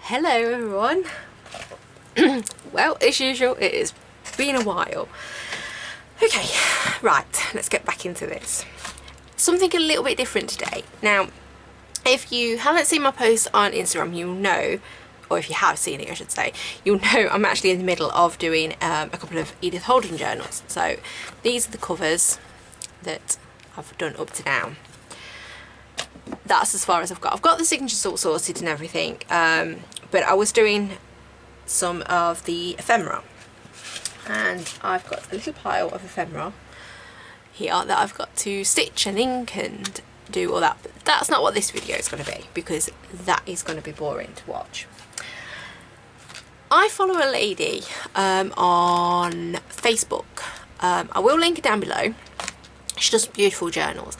Hello everyone. Well, as usual, it has been a while. Okay, right, let's get back into this. Something a little bit different today. Now, if you haven't seen my post on Instagram, you'll know, or if you have seen it I should say, you'll know I'm actually in the middle of doing a couple of Edith Holden journals. So these are the covers that I've done up to now. That's as far as I've got. I've got the signatures all sorted and everything, but I was doing some of the ephemera, and I've got a little pile of ephemera here that I've got to stitch and ink and do all that, but that's not what this video is going to be, because that is going to be boring to watch. I follow a lady on Facebook. I will link it down below. She does beautiful journals,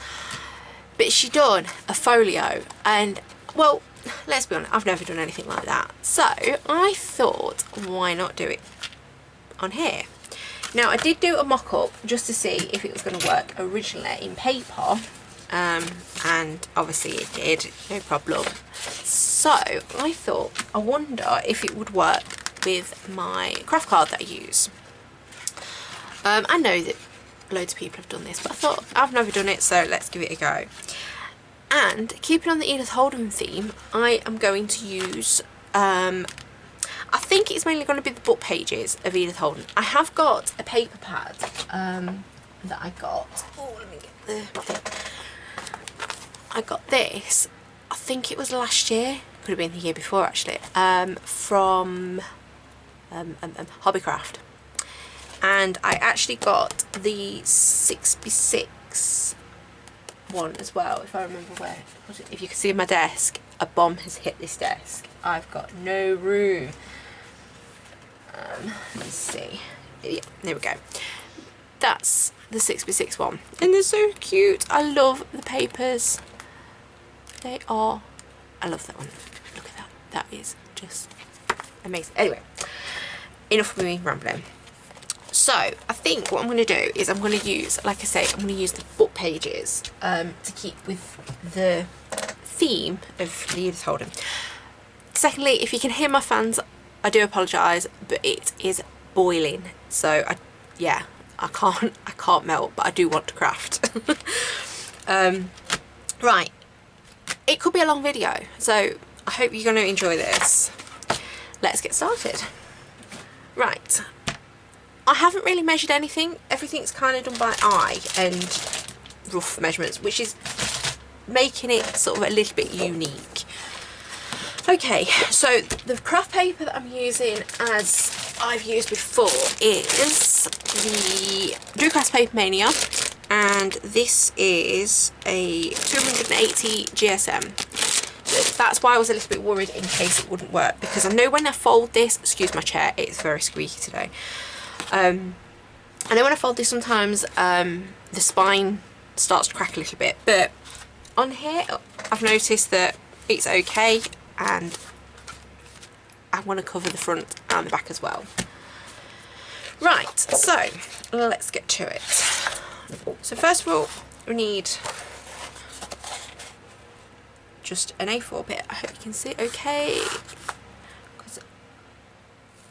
but she done a folio, and well, let's be honest, I've never done anything like that, so I thought, why not do it on here? Now, I did do a mock-up just to see if it was going to work originally in paper, and obviously it did, no problem. So I thought, I wonder if it would work with my craft card that I use. I know that loads of people have done this, but I thought, I've never done it, so let's give it a go. And keeping on the Edith Holden theme, I am going to use, I think it's mainly going to be the book pages of Edith Holden. I have got a paper pad that I got. Oh, let me get the thing. I got this, I think it was last year, could have been the year before actually, from Hobbycraft. And I actually got the 6x6 one as well, if I remember where. If you can see my desk, a bomb has hit this desk. I've got no room. Let's see. Yeah, there we go. That's the 6x6 one. And they're so cute. I love the papers. They are. I love that one. Look at that. That is just amazing. Anyway, enough of me rambling. So I think what I'm going to do is I'm going to use, like I say, I'm going to use the book pages to keep with the theme of the Edith Holden. Secondly, if you can hear my fans, I do apologise, but it is boiling. So I can't melt, but I do want to craft. Right, it could be a long video, so I hope you're going to enjoy this. Let's get started. Right. I haven't really measured anything. Everything's kind of done by eye and rough measurements, which is making it sort of a little bit unique. Okay, so the craft paper that I'm using, as I've used before, is the Drew Crafts Paper Mania, and this is a 280 GSM. So that's why I was a little bit worried in case it wouldn't work, because I know when I fold this, excuse my chair, it's very squeaky today. I know when I fold this sometimes the spine starts to crack a little bit, but on here I've noticed that it's okay, and I want to cover the front and the back as well. Right, so let's get to it. So first of all, we need just an A4 bit. I hope you can see it okay, because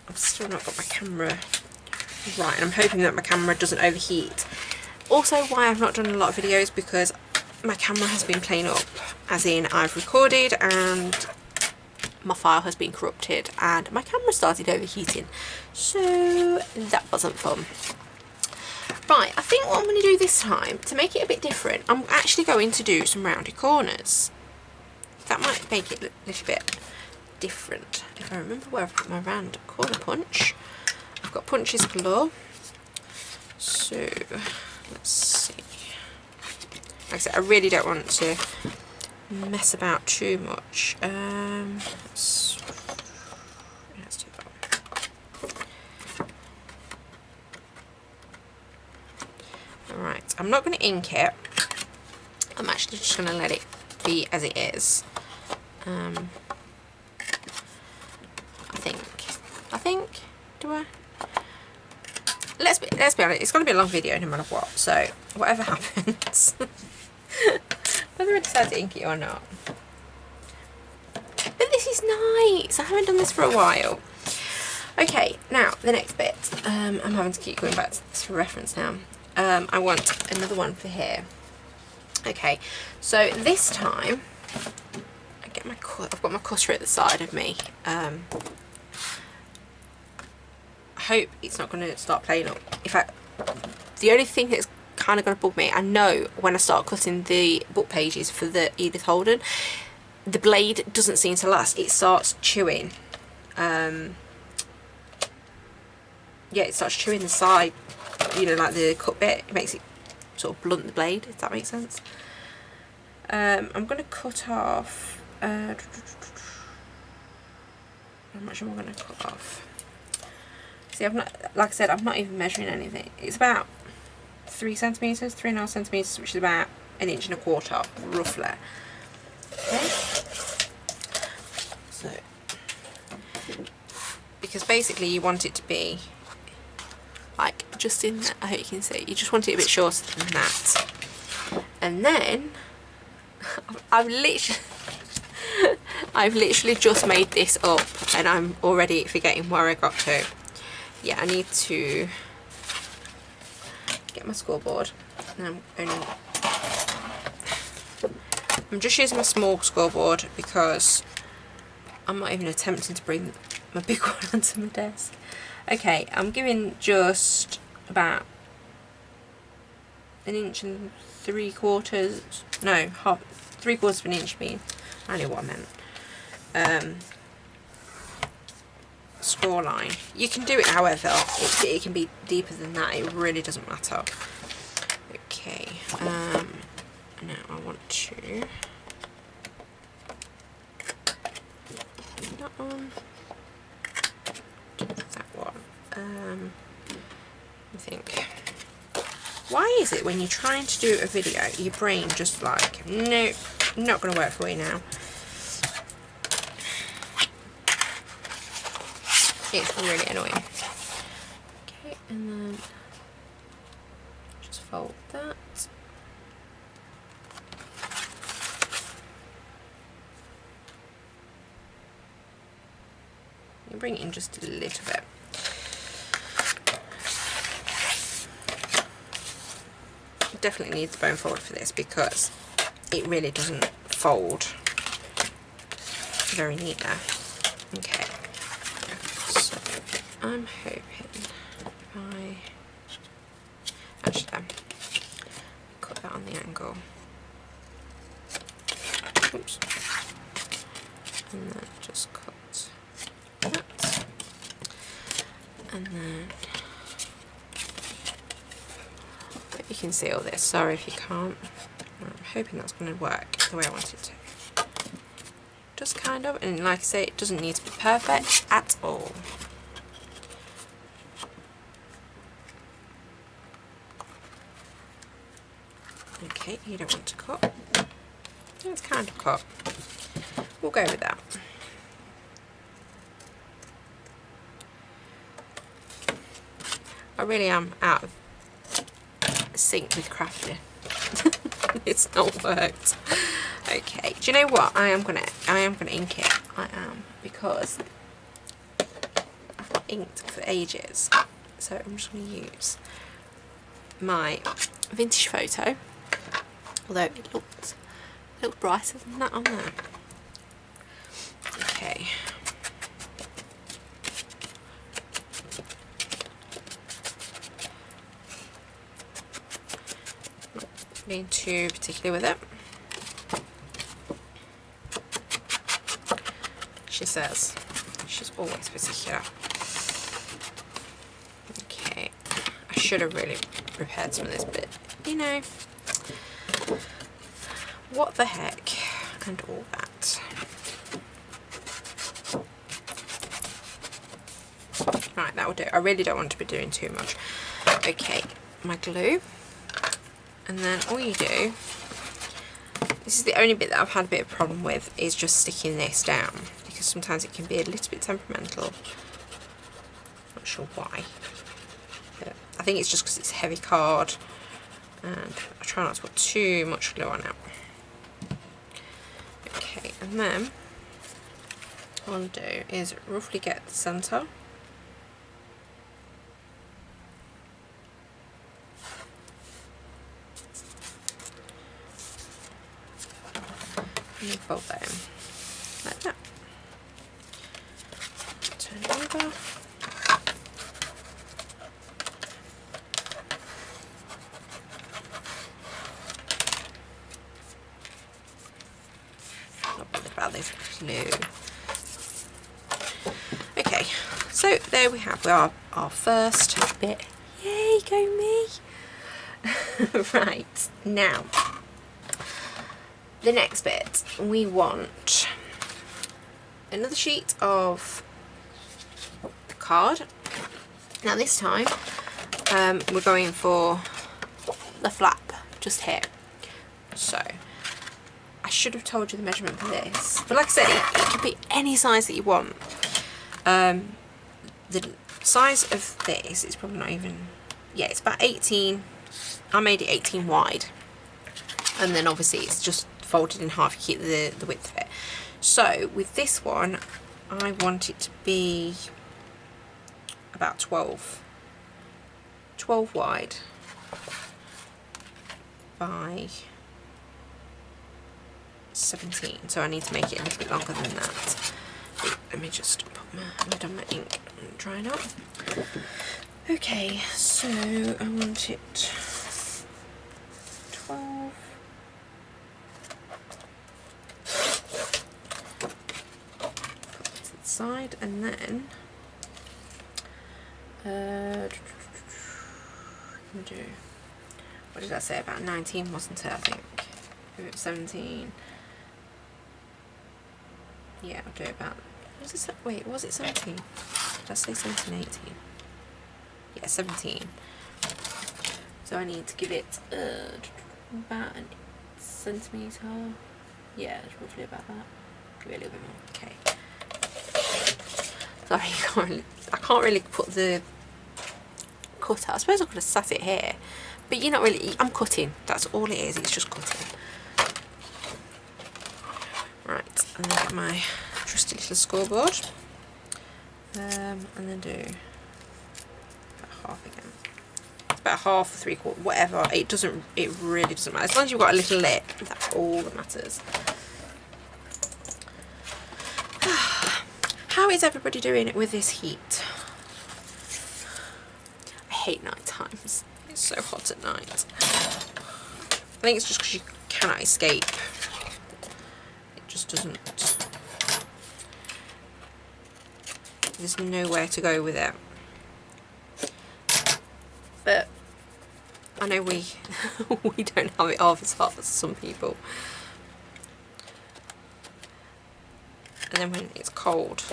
I've still not got my camera right, and I'm hoping that my camera doesn't overheat. Also, why I've not done a lot of videos, because my camera has been playing up, as in I've recorded and my file has been corrupted and my camera started overheating, so that wasn't fun. Right, I think what I'm going to do this time, to make it a bit different, I'm actually going to do some rounded corners. That might make it a little bit different. If I remember where I've put my round corner punch. I've got punches galore, so let's see. Like I said, I really don't want to mess about too much. Let's do that. Alright, I'm not going to ink it. I'm actually just going to let it be as it is. I think, do I? Let's be honest, it's going to be a long video no matter what, so whatever happens, whether I decide to ink it or not. But this this is nice. I haven't done this for a while. Okay, now the next bit. I'm having to keep going back to this for reference now. I want another one for here. Okay, so this time I've got my cutter at the side of me. I hope it's not going to start playing up. In fact, the only thing that's kind of going to bug me, I know when I start cutting the book pages for the Edith Holden, the blade doesn't seem to last. It starts chewing. Yeah, it starts chewing the side, you know, like the cut bit. It makes it sort of blunt the blade, if that makes sense. I'm going to cut off, how much am I going to cut off? See, I've not, like I said, I'm not even measuring anything. It's about 3 centimetres, 3.5 centimetres, which is about 1.25 inches, roughly. Okay. So, because basically you want it to be like just in there. I hope you can see. You just want it a bit shorter than that. And then I've literally just made this up, and I'm already forgetting where I got to. Yeah, I need to get my scoreboard. And I'm just using my small scoreboard because I'm not even attempting to bring my big one onto my desk. Okay, I'm giving just about 1 3/4 inches, no, 3/4 of an inch, I knew what I meant. Score line. You can do it however, it can be deeper than that, it really doesn't matter. Okay, now I want to do that one, do that one. I think, why is it when you're trying to do a video, your brain just like, nope, not going to work for you now. It's really annoying. Okay, and then just fold that. You bring it in just a little bit. Definitely needs a bone folder for this because it really doesn't fold very neat there. Okay, so I'm hoping if I actually cut that on the angle. Oops. And then just cut that, and then you can see all this. Sorry if you can't. I'm hoping that's going to work the way I want it to. Just kind of, and like I say, it doesn't need to be perfect at all. Okay, you don't want to cut. It's kind of cut. We'll go with that. I really am out of sync with crafting. It's not worked. Okay, do you know what? I am gonna ink it. I am, because I've not inked for ages. So I'm just gonna use my vintage photo. Although it looked a little brighter than that on there. Okay. Being too particular with it. She says she's always particular. Okay, I should have really prepared some of this, but you know, what the heck, and all that. Right, that will do. I really don't want to be doing too much. Okay, my glue. And then all you do, this is the only bit that I've had a bit of a problem with, is just sticking this down, because sometimes it can be a little bit temperamental. Not sure why. But I think it's just because it's heavy card, and I try not to put too much glue on it. Okay, and then what I want to do is roughly get the centre. And then fold that in like that. Turn it over. Not bothered about this clue. Okay, so there we have our first bit. Yay, go me! Right, now the next bit, we want another sheet of the card. Now this time we're going for the flap just here. So I should have told you the measurement for this, but like I said, it could be any size that you want. The size of this is probably not even, yeah, it's about 18. I made it 18 wide, and then obviously it's just folded in half, you keep the width of it. So with this one, I want it to be about 12 wide by 17, so I need to make it a little bit longer than that. Let me just put my ink drying up. Okay, so I want it 12. Side, and then what did I say, about 19, wasn't it? I think maybe it was 17. Yeah, I'll do about, wait, was it 17? Did I say 17, 18? Yeah, 17. So I need to give it about a centimetre. Yeah, it's roughly about that. Give it a little bit more. Okay. Sorry, I can't really put the cut out. I suppose I could have sat it here, but you're not really, I'm cutting. That's all it is, it's just cutting. Right, and then get my trusty little scoreboard. And then do about half again. It's about half or 3/4, whatever. It really doesn't matter. As long as you've got a little lip, that's all that matters. How is everybody doing it with this heat? I hate night times. It's so hot at night. I think it's just because you cannot escape. It just doesn't. There's nowhere to go with it. But I know we don't have it half as hot as some people. And then when it's cold,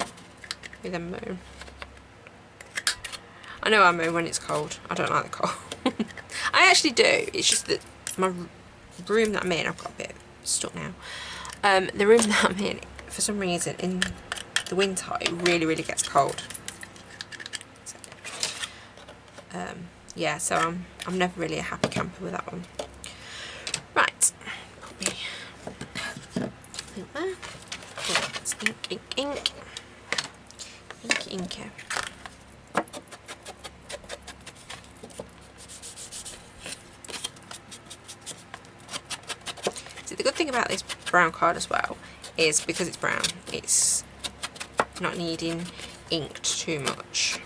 we then moan. I know I moan when it's cold. I don't like the cold. I actually do. It's just that my room that I'm in, I've got a bit stuck now. The room that I'm in, for some reason, in the winter, it really, really gets cold. So, yeah, so I'm never really a happy camper with that one. Right. Put me there. It's ink. So the good thing about this brown card as well is because it's brown, it's not needing inked too much.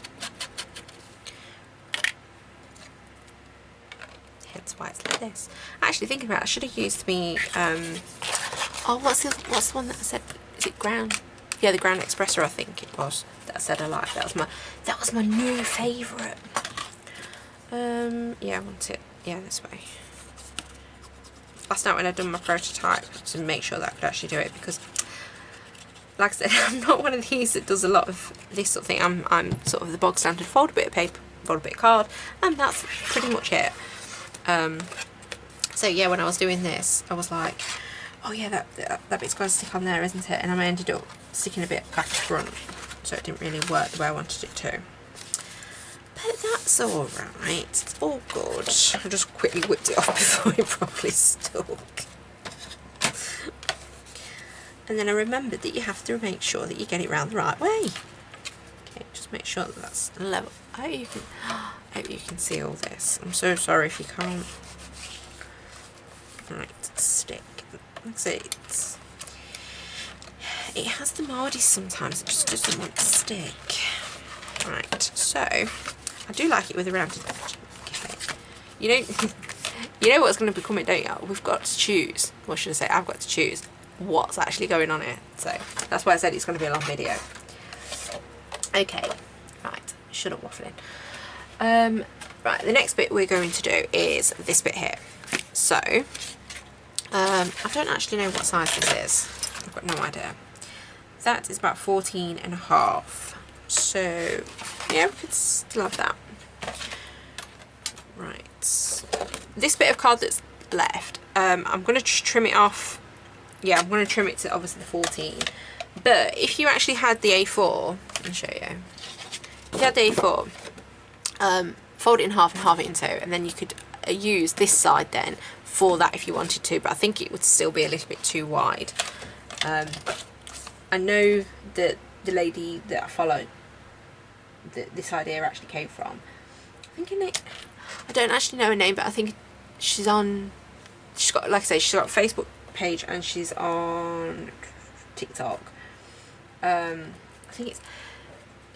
Hence why it's like this. Actually, thinking about it, I should have used me. Oh, what's the one that I said? Is it ground? Yeah, the Ground Espresso, I think it was, that I said I liked. That was my new favourite. Yeah, I want it, yeah, this way. Last night when I'd done my prototype to make sure that I could actually do it, because like I said, I'm not one of these that does a lot of this sort of thing. I'm sort of the bog standard, fold a bit of paper, fold a bit of card, and that's pretty much it. So yeah, when I was doing this, I was like, oh yeah, that bit's got to stick on there, isn't it? And I ended up sticking a bit back to front, so it didn't really work the way I wanted it to. But that's alright, it's all good. I just quickly whipped it off before it properly stuck. And then I remembered that you have to make sure that you get it round the right way. Okay, just make sure that that's level. I hope you can see all this. I'm so sorry if you can't. Right, stick. Like I say, it has the Mardis sometimes, it just doesn't want to stick. Right, so I do like it with a rounded edge. Okay. You know what's going to be coming, don't you? We've got to choose, what should I say, I've got to choose what's actually going on here. So that's why I said it's going to be a long video. Okay, right, shut up waffling. Right, the next bit we're going to do is this bit here. So, I don't actually know what size this is. I've got no idea. That is about 14.5. So, yeah, we could still have that. Right. This bit of card that's left, I'm going to just trim it off. Yeah, I'm going to trim it to obviously the 14. But if you actually had the A4, let me show you. If you had the A4, fold it in half and halve it in two, and then you could use this side then for that if you wanted to, but I think it would still be a little bit too wide. I know that the lady that I followed, that this idea actually came from, I don't actually know her name, but I think she's got, like I say, she's got a Facebook page and she's on TikTok. I think it's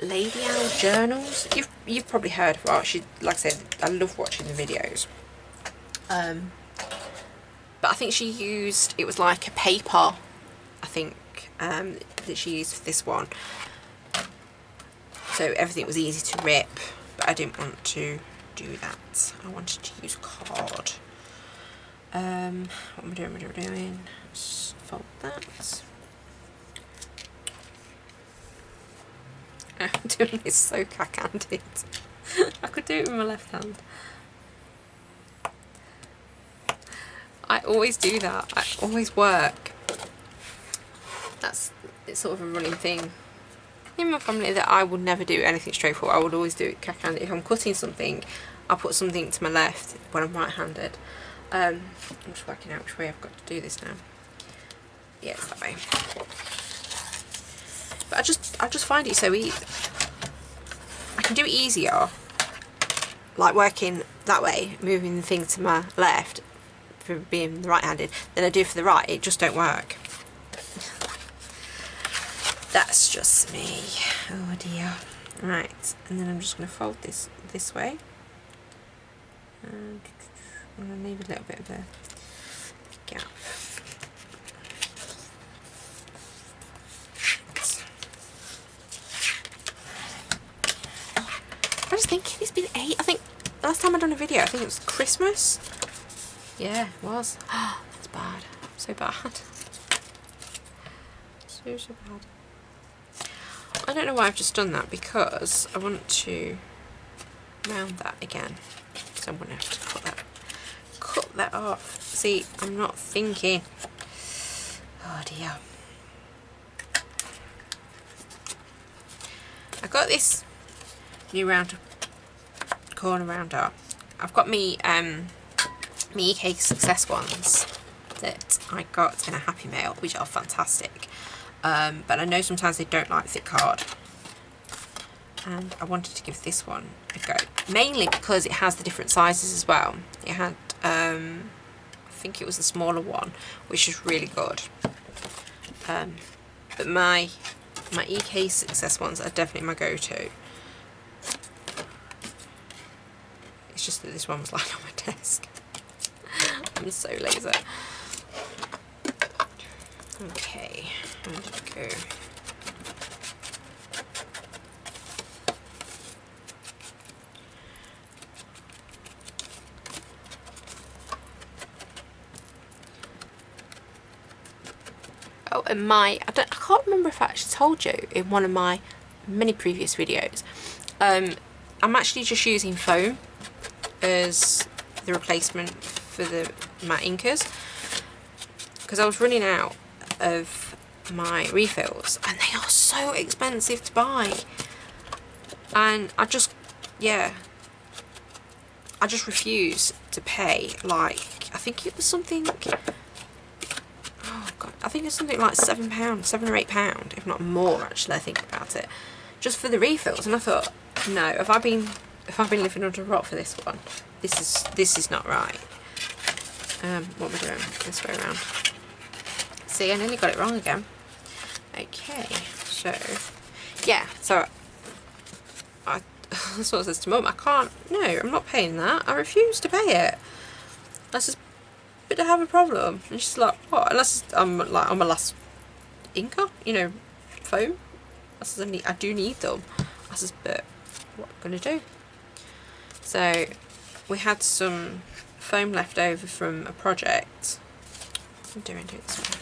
Lady Owl Journals. You've probably heard of her. She, like I said, I love watching the videos. But I think she used, it was like a paper, I think, that she used for this one. So everything was easy to rip, but I didn't want to do that. I wanted to use card. What am I doing? Just fold that. I'm doing this so cack-handed. I could do it with my left hand. I always do that. I always work. It's sort of a running thing in my family that I would never do anything straightforward. I would always do it cack-handed. If I'm cutting something, I'll put something to my left when I'm right-handed. I'm just working out which way I've got to do this now. Yeah, it's that way. But I just find it so easy. I can do it easier, like working that way, moving the thing to my left for being right-handed, than I do for the right. It just don't work. That's just me. Oh dear. Right, and then I'm just going to fold this way. And I'm going to leave a little bit of a gap. I was thinking it's been 8. I think last time I done a video, I think it was Christmas. Yeah, it was. Oh, that's bad. So bad. So bad. I don't know why I've just done that, because I want to round that again. So I'm going to have to cut that off. See, I'm not thinking. Oh dear. I got this new corner rounder. I've got me EK Success ones that I got in a Happy Mail, which are fantastic. But I know sometimes they don't like thick card, and I wanted to give this one a go, mainly because it has the different sizes as well. It had I think it was the smaller one, which is really good, but my EK Success ones are definitely my go-to. It's just that this one was lying on my desk. I'm so lazy. Okay, where did it go? Oh, and I can't remember if I actually told you in one of my many previous videos. I'm actually just using foam as the replacement for my inkers, because I was running out of my refills and they are so expensive to buy, and I just refuse to pay, like, I think it was something, oh god, I think it's something like £7, £7 or £8, if not more actually, I think about it, just for the refills. And I thought, no, if I've been living under a rock for this one, this is not right. What am I doing? This way around. See, I nearly got it wrong again. Okay, so yeah, so I sort of says to Mum, I can't, no, I'm not paying that. I refuse to pay it. I says, but I have a problem. And she's like, what? Unless I'm like on my last inker, you know, foam. I says, I do need them. I says, but what am I gonna do? So we had some foam left over from a project. I'm doing it this way.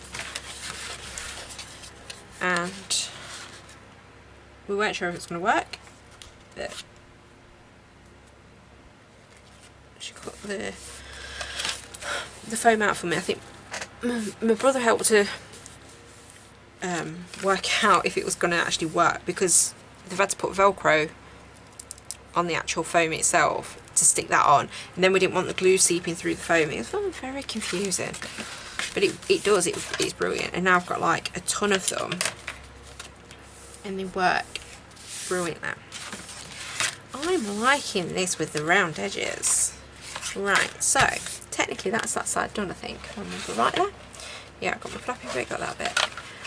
And we weren't sure if it was going to work, but she got the foam out for me. I think my brother helped to work out if it was going to actually work, because they've had to put Velcro on the actual foam itself to stick that on, and then we didn't want the glue seeping through the foam. It was very confusing, but it does, it's brilliant. And now I've got like a ton of them and they work brilliant now. I'm liking this with the round edges. Right, so technically that's that side done, I think. Right there. Yeah, I've got my flappy bit, got that bit.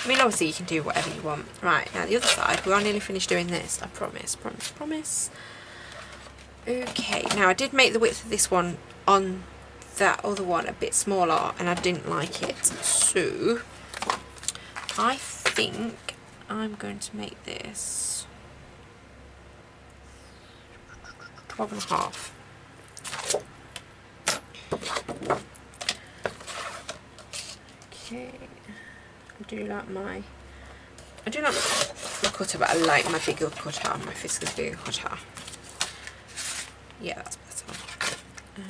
I mean, obviously you can do whatever you want. Right, now the other side, we are nearly finished doing this. I promise, promise, promise. Okay, now I did make the width of this one on that other one a bit smaller and I didn't like it. So, I think I'm going to make this 12.5. Okay, I do like my cutter, but I like my bigger cutter, my Fiskars bigger cutter. Yeah, that's better. I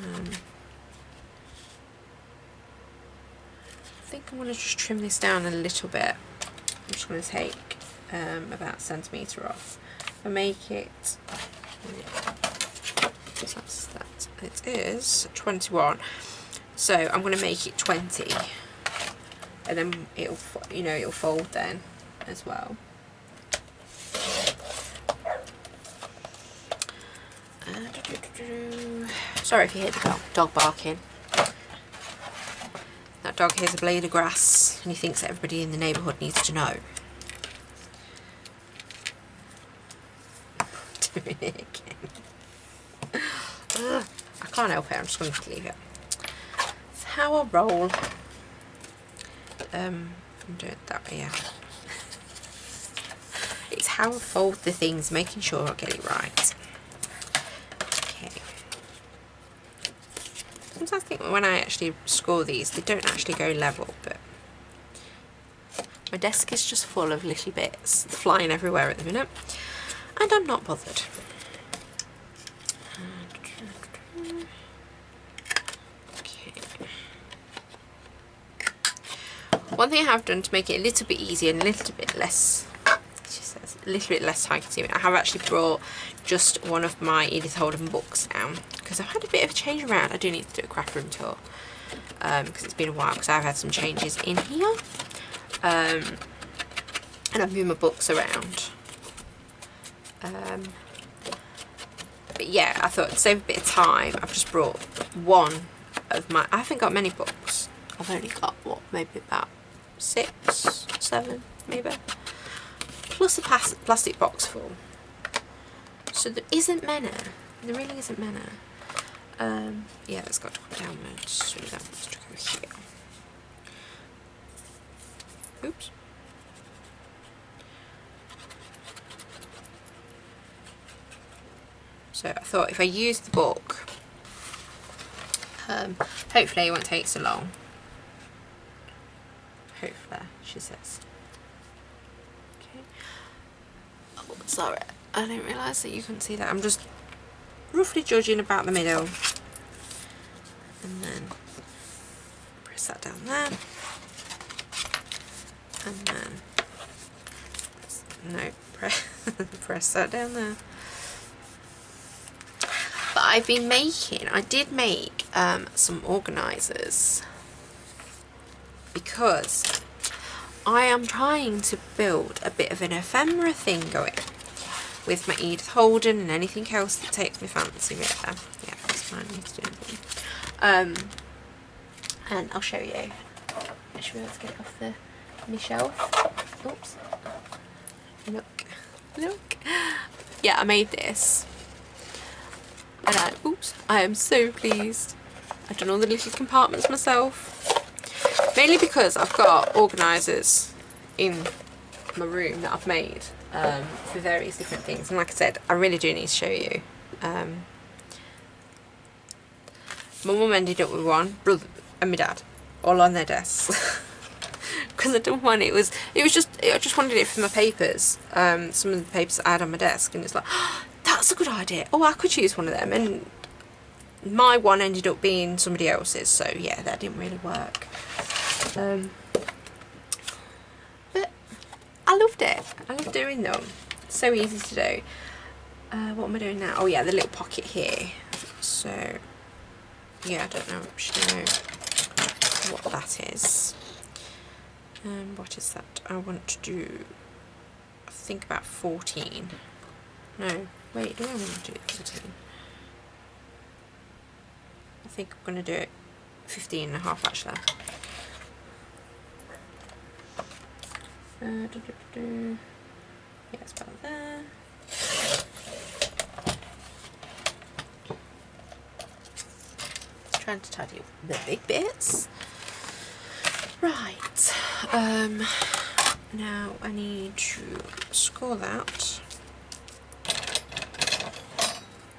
think I'm going to just trim this down a little bit. I'm just going to take about a centimetre off and make it, that's that, it is 21, so I'm going to make it 20, and then it'll, you know, it'll fold then as well. Sorry if you hear the dog barking. That dog hears a blade of grass and he thinks that everybody in the neighbourhood needs to know. Doing it again. Ugh, I can't help it, I'm just going to leave it. It's how I roll. I'm doing it that way, yeah. It's how I fold the things, making sure I get it right. Sometimes I think when I actually score these, they don't actually go level, but my desk is just full of little bits flying everywhere at the minute, and I'm not bothered. Okay. One thing I have done to make it a little bit easier and a little bit less, she says, a little bit less time consuming, I have actually brought just one of my Edith Holden books down, because I've had a bit of a change around. I do need to do a craft room tour, because it's been a while, because I've had some changes in here, and I've moved my books around, but yeah, I thought to save a bit of time, I've just brought one of my, I haven't got many books, I've only got, what, maybe about 6, 7 maybe, plus a plastic box full. So there isn't many. There really isn't many. Yeah, it's got to go downwards. So that wants to go here. Oops. So I thought if I use the book, hopefully it won't take so long. Hopefully, she says. Okay. Oh, sorry. I didn't realise that you couldn't see that. I'm just roughly judging about the middle. And then press that down there. And then, no, press that down there. But I've been making, I did make some organisers. Because I am trying to build a bit of an ephemera thing going with my Edith Holden and anything else that takes my fancy really. Yeah, that's fine, I need to do anything. And I'll show you. I should be able to get it off my shelf. Oops. Look. Look. Yeah, I made this. And I am so pleased. I've done all the little compartments myself. Mainly because I've got organisers in my room that I've made for various different things. And like I said, I really do need to show you. My mum ended up with one, brother and my dad, all on their desks. Because I didn't want it. I just wanted it for my papers. Some of the papers I had on my desk, and it's like, oh, that's a good idea. Oh, I could use one of them. And my one ended up being somebody else's, so yeah, that didn't really work. But I loved it. I love doing them. It's so easy to do. What am I doing now? Oh yeah, the little pocket here. So yeah, I don't know what that is. What is that? I want to do, I think about 14. No, wait, do I want to do 14? I think I'm going to do it 15 and a half actually. Yeah, it's about there. Just trying to tidy up the big bits. Right, now I need to score that.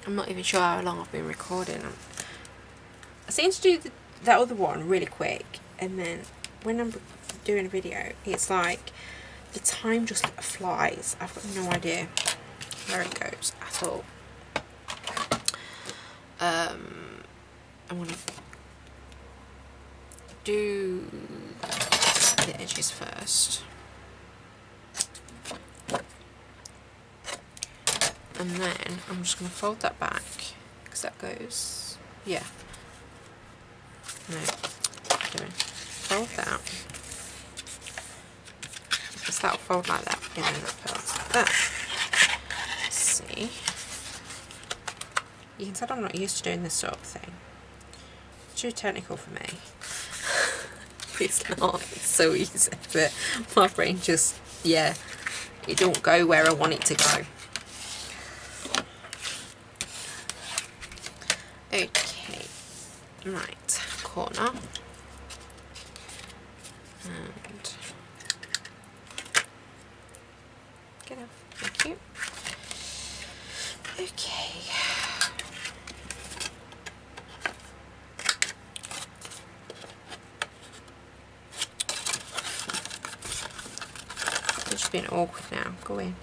I'm not even sure how long I've been recording. I seem to do that other one really quick, and then when I'm doing a video, it's like the time just flies. I've got no idea where it goes at all. I want to do the edges first, and then I'm just going to fold that back, because that goes, yeah, no, fold that, because that'll fold like that, and then that folds like that. Let's see, you can tell I'm not used to doing this sort of thing. It's too technical for me. It's not, it's so easy, but my brain just, yeah, it don't go where I want it to go. Okay, right, corner, and get off, thank you. Okay. It's just being awkward now. Go in.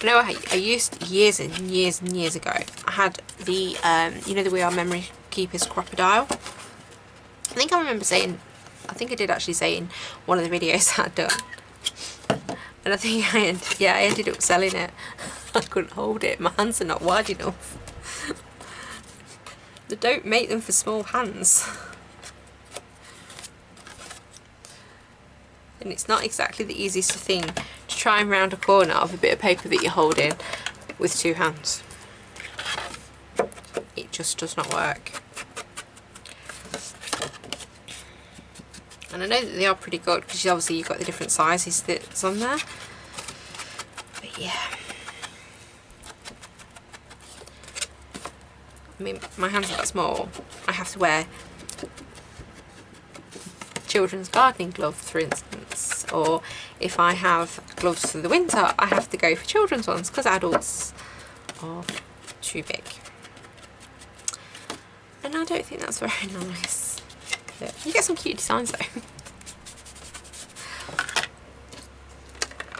You know, I used years and years and years ago. I had the, you know, the We Are Memory Keepers crocodile. I think I remember saying, I think I did actually say in one of the videos I'd done. And I think I ended up selling it. I couldn't hold it. My hands are not wide enough. They don't make them for small hands. And it's not exactly the easiest thing to try and round a corner of a bit of paper that you're holding with two hands. It just does not work. And I know that they are pretty good, because obviously you've got the different sizes that's on there. But yeah. I mean, my hands are that small. I have to wear children's gardening gloves, for instance, or if I have gloves for the winter, I have to go for children's ones, because adults are too big. And I don't think that's very nice. But you get some cute designs though.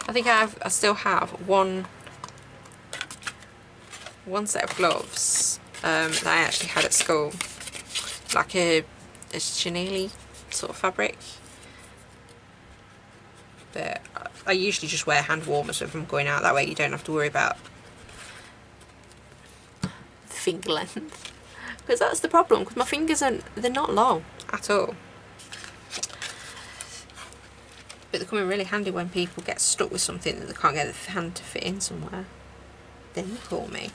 I think I still have one set of gloves that I actually had at school, like a chenille sort of fabric, but I usually just wear hand warmers if I'm going out. That way you don't have to worry about the finger length. because that's the problem, because my fingers they're not long at all. But they come in really handy when people get stuck with something that they can't get their hand to fit in somewhere. Then you call me.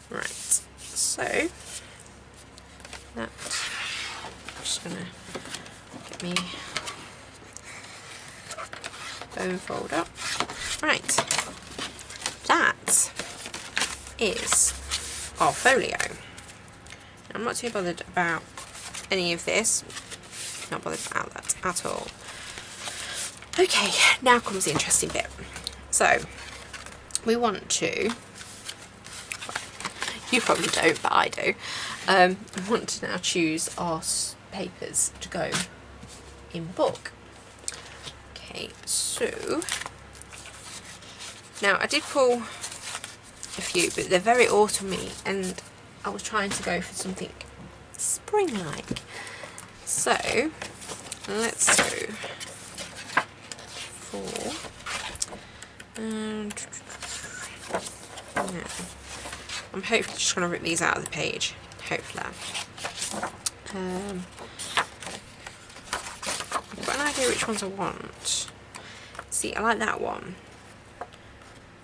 Right, so that, I'm just gonna get me bone fold up. Right, that is our folio. I'm not too bothered about any of this, not bothered about that at all. Okay, now comes the interesting bit. So we want to, you probably don't, but I do. We want to now choose our papers to go in the book. Okay, so now I did pull a few, but they're very autumny, and I was trying to go for something spring-like. So let's do 4, and now I'm hopefully just going to rip these out of the page, hopefully. I've got an idea which ones I want. See, I like that one,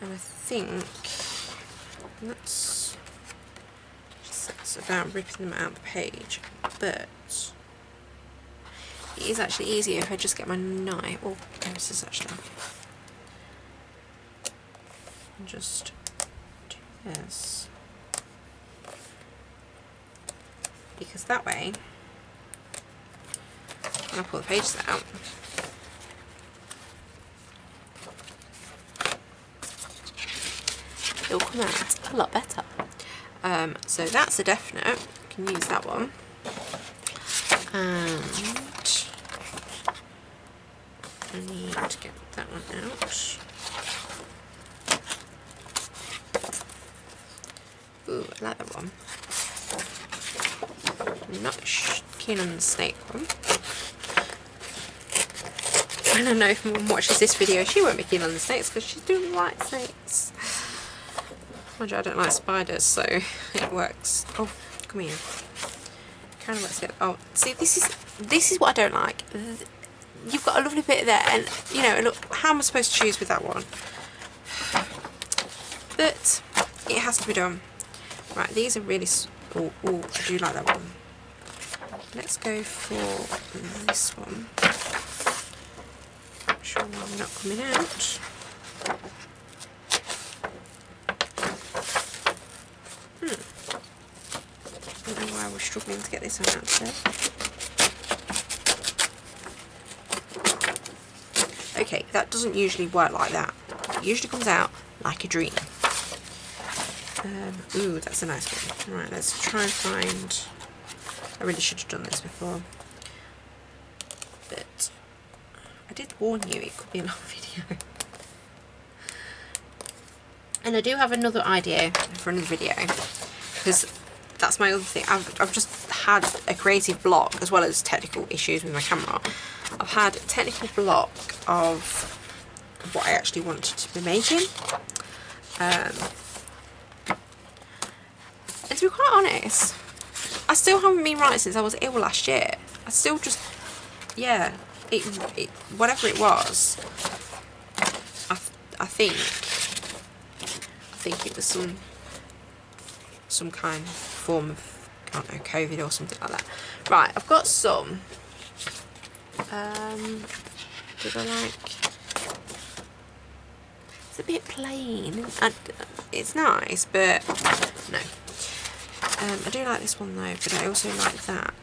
and I think that's about ripping them out of the page, but it is actually easier if I just get my knife. Oh, this is actually, and just do this, because that way when I pull the pages out, it'll come out a lot better. So that's a definite. I can use that one. And I need to get that one out. Ooh, I like that one. I'm not keen on the snake one. And I know if Mum watches this video, she won't be keen on the snakes because she doesn't like snakes. Mind you, I don't like spiders, so it works. Oh, come here. Kind of works together. Oh, see, this is what I don't like. You've got a lovely bit there, and you know, look, how am I supposed to choose with that one? But it has to be done. Right, these are really. Oh, I do like that one. Let's go for this one. Make sure I'm not coming out. I don't know why we're struggling to get this one out today. Okay, that doesn't usually work like that. It usually comes out like a dream. Ooh, that's a nice one. Right, let's try and find. I really should have done this before, but I did warn you it could be a long video. And I do have another idea for another video, because that's my other thing. I've just had a creative block as well as technical issues with my camera. I've had a technical block of what I actually wanted to be making. And to be quite honest, I still haven't been writing since I was ill last year. I still just, yeah, it whatever it was, I think it was some kind of form of, I don't know, COVID or something like that. Right, I've got some. Did I like? It's a bit plain. It's nice, but no. I do like this one though, but I also like that.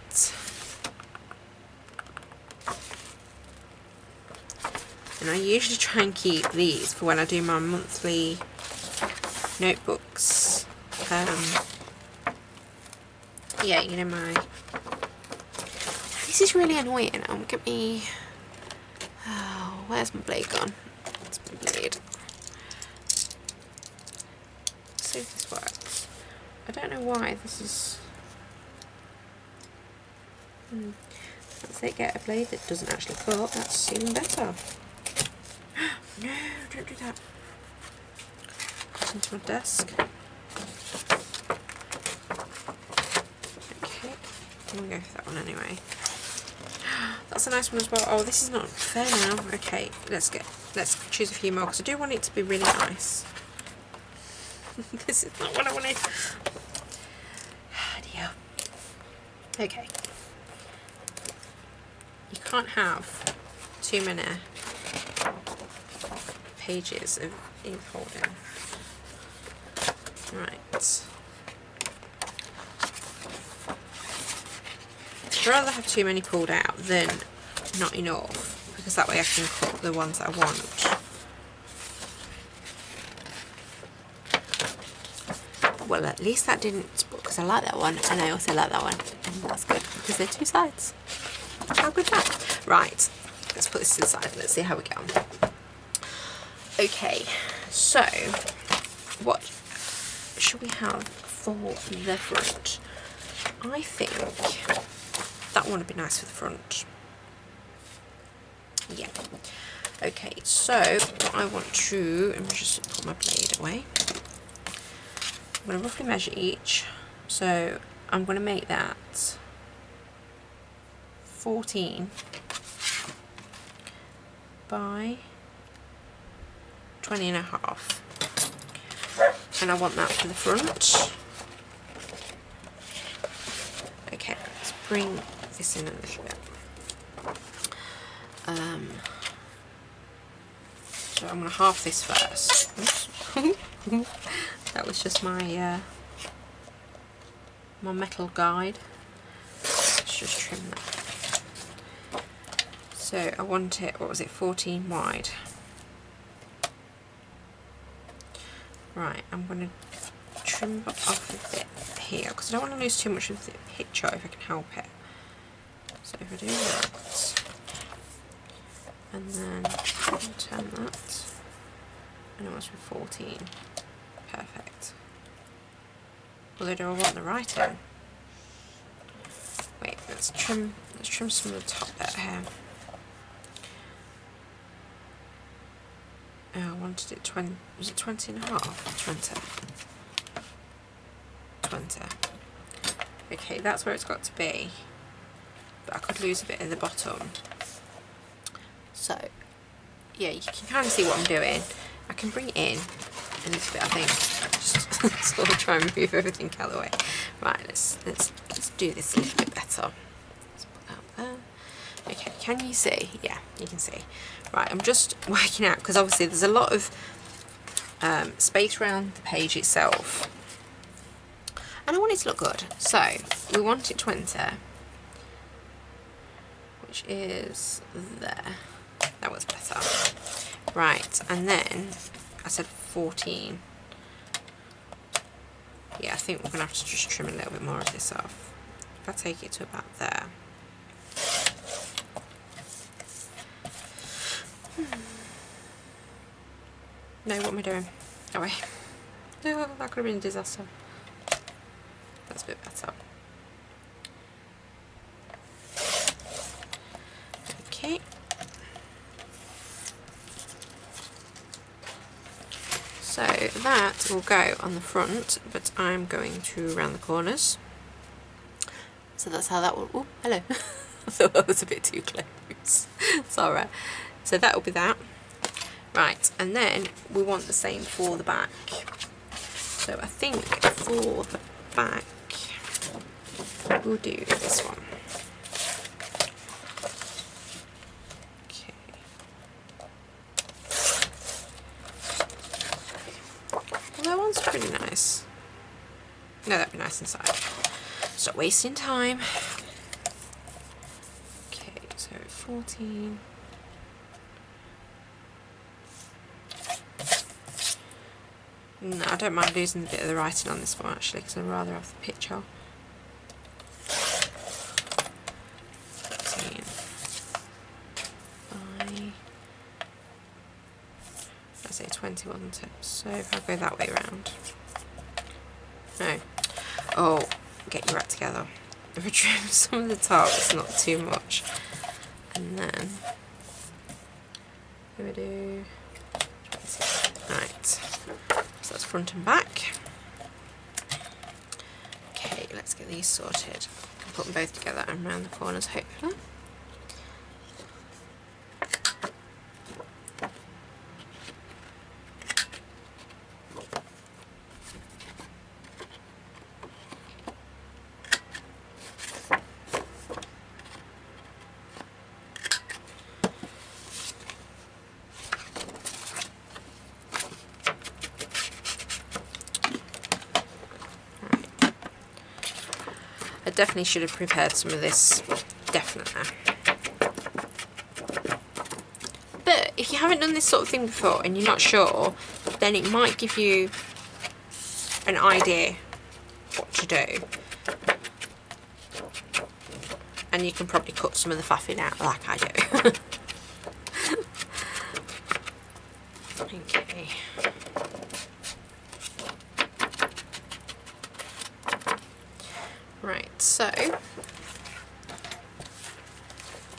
And I usually try and keep these for when I do my monthly notebooks. Yeah, you know, this is really annoying. Get me. Oh, where's my blade gone? It's my blade. Let's see if this works. I don't know why this is. Let's say get a blade that doesn't actually cut. That's even better. No, don't do that. into my desk. Okay, I'm gonna go for that one anyway. That's a nice one as well. Oh, this is not fair now. Okay, let's choose a few more because I do want it to be really nice. This is not what I wanted. Dear. Okay. You can't have too many pages of Edith Holden. Right. I'd rather have too many pulled out than not enough, because that way I can cut the ones that I want. Well, at least that didn't, because I like that one and I also like that one, and that's good because they're two sides. How good that? Right, let's put this to the side and let's see how we get on. Okay, so what should we have for the front? I think that one would be nice for the front. Yeah. Okay, so what I want to, let me just put my blade away. I'm going to roughly measure each. So I'm going to make that 14 by 20 and a half. And I want that for the front. Okay, let's bring this in a little bit. So I'm going to half this first. That was just my my metal guide. Let's just trim that. So I want it, what was it, 14 wide. Right, I'm going to trim off a bit here because I don't want to lose too much of the picture if I can help it. So if I do that, and then turn that, and it was for 14. Perfect. Although do I want the writing? Wait, let's trim some of the top bit here. Oh, I wanted it 20, was it 20 and a half? 20. Okay, that's where it's got to be. But I could lose a bit at the bottom. So, yeah, you can kind of see what I'm doing. I can bring it in a little bit, I think. Just sort of try and move everything out of the way. Right, let's do this a little bit better. Let's put that there. Okay, can you see? Yeah, you can see. Right, I'm just working out because obviously there's a lot of space around the page itself, and I want it to look good. So we want it 20, which is there. That was better. Right, and then I said 14. Yeah, I think we're gonna have to just trim a little bit more of this off. If I take it to about there. No, what am I doing? Oh wait. No, that could have been a disaster. That's a bit better. Okay. So that will go on the front, but I'm going to round the corners. So that's how that will, oh, hello. I thought that was a bit too close. Sorry. So that will be that. Right, and then we want the same for the back. So I think for the back, we'll do this one. Okay. Well, that one's pretty nice. No, that'd be nice inside. Stop wasting time. Okay, so 14. No, I don't mind losing a bit of the writing on this one actually, because I'd rather have the picture. 14 by, I say 20, wasn't it? So if I go that way around. No. Oh, get your act together. If I trim some of the top, it's not too much. And then we do 20. Right. So that's front and back. Okay, let's get these sorted. I'll put them both together and round the corners hopefully. Definitely should have prepared some of this, definitely. But if you haven't done this sort of thing before and you're not sure, then it might give you an idea what to do. And you can probably cut some of the faffing out like I do. Okay. Right, so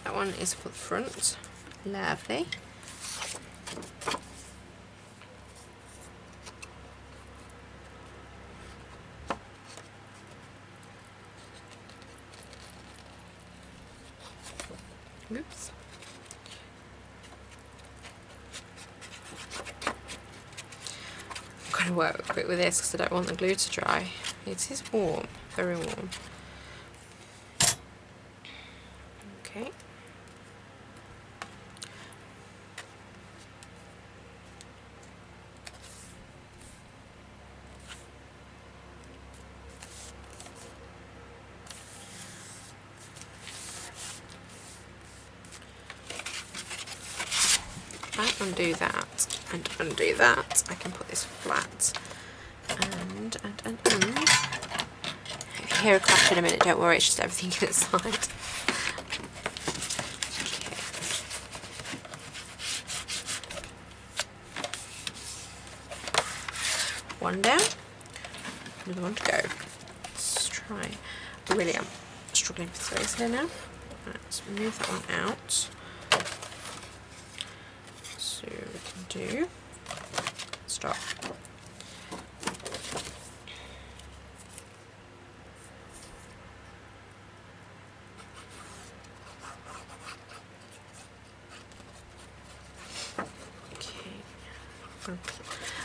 that one is for the front. Lovely. Oops. I'm going to work quick with this because I don't want the glue to dry. It is warm, very warm. Okay. If I undo that and undo that, I can put this flat and. If you hear a crash in a minute, don't worry, it's just everything inside. Okay. One down, another one to go. Let's try. I really am struggling with space here now. Right, let's move that one out. So we can do stop.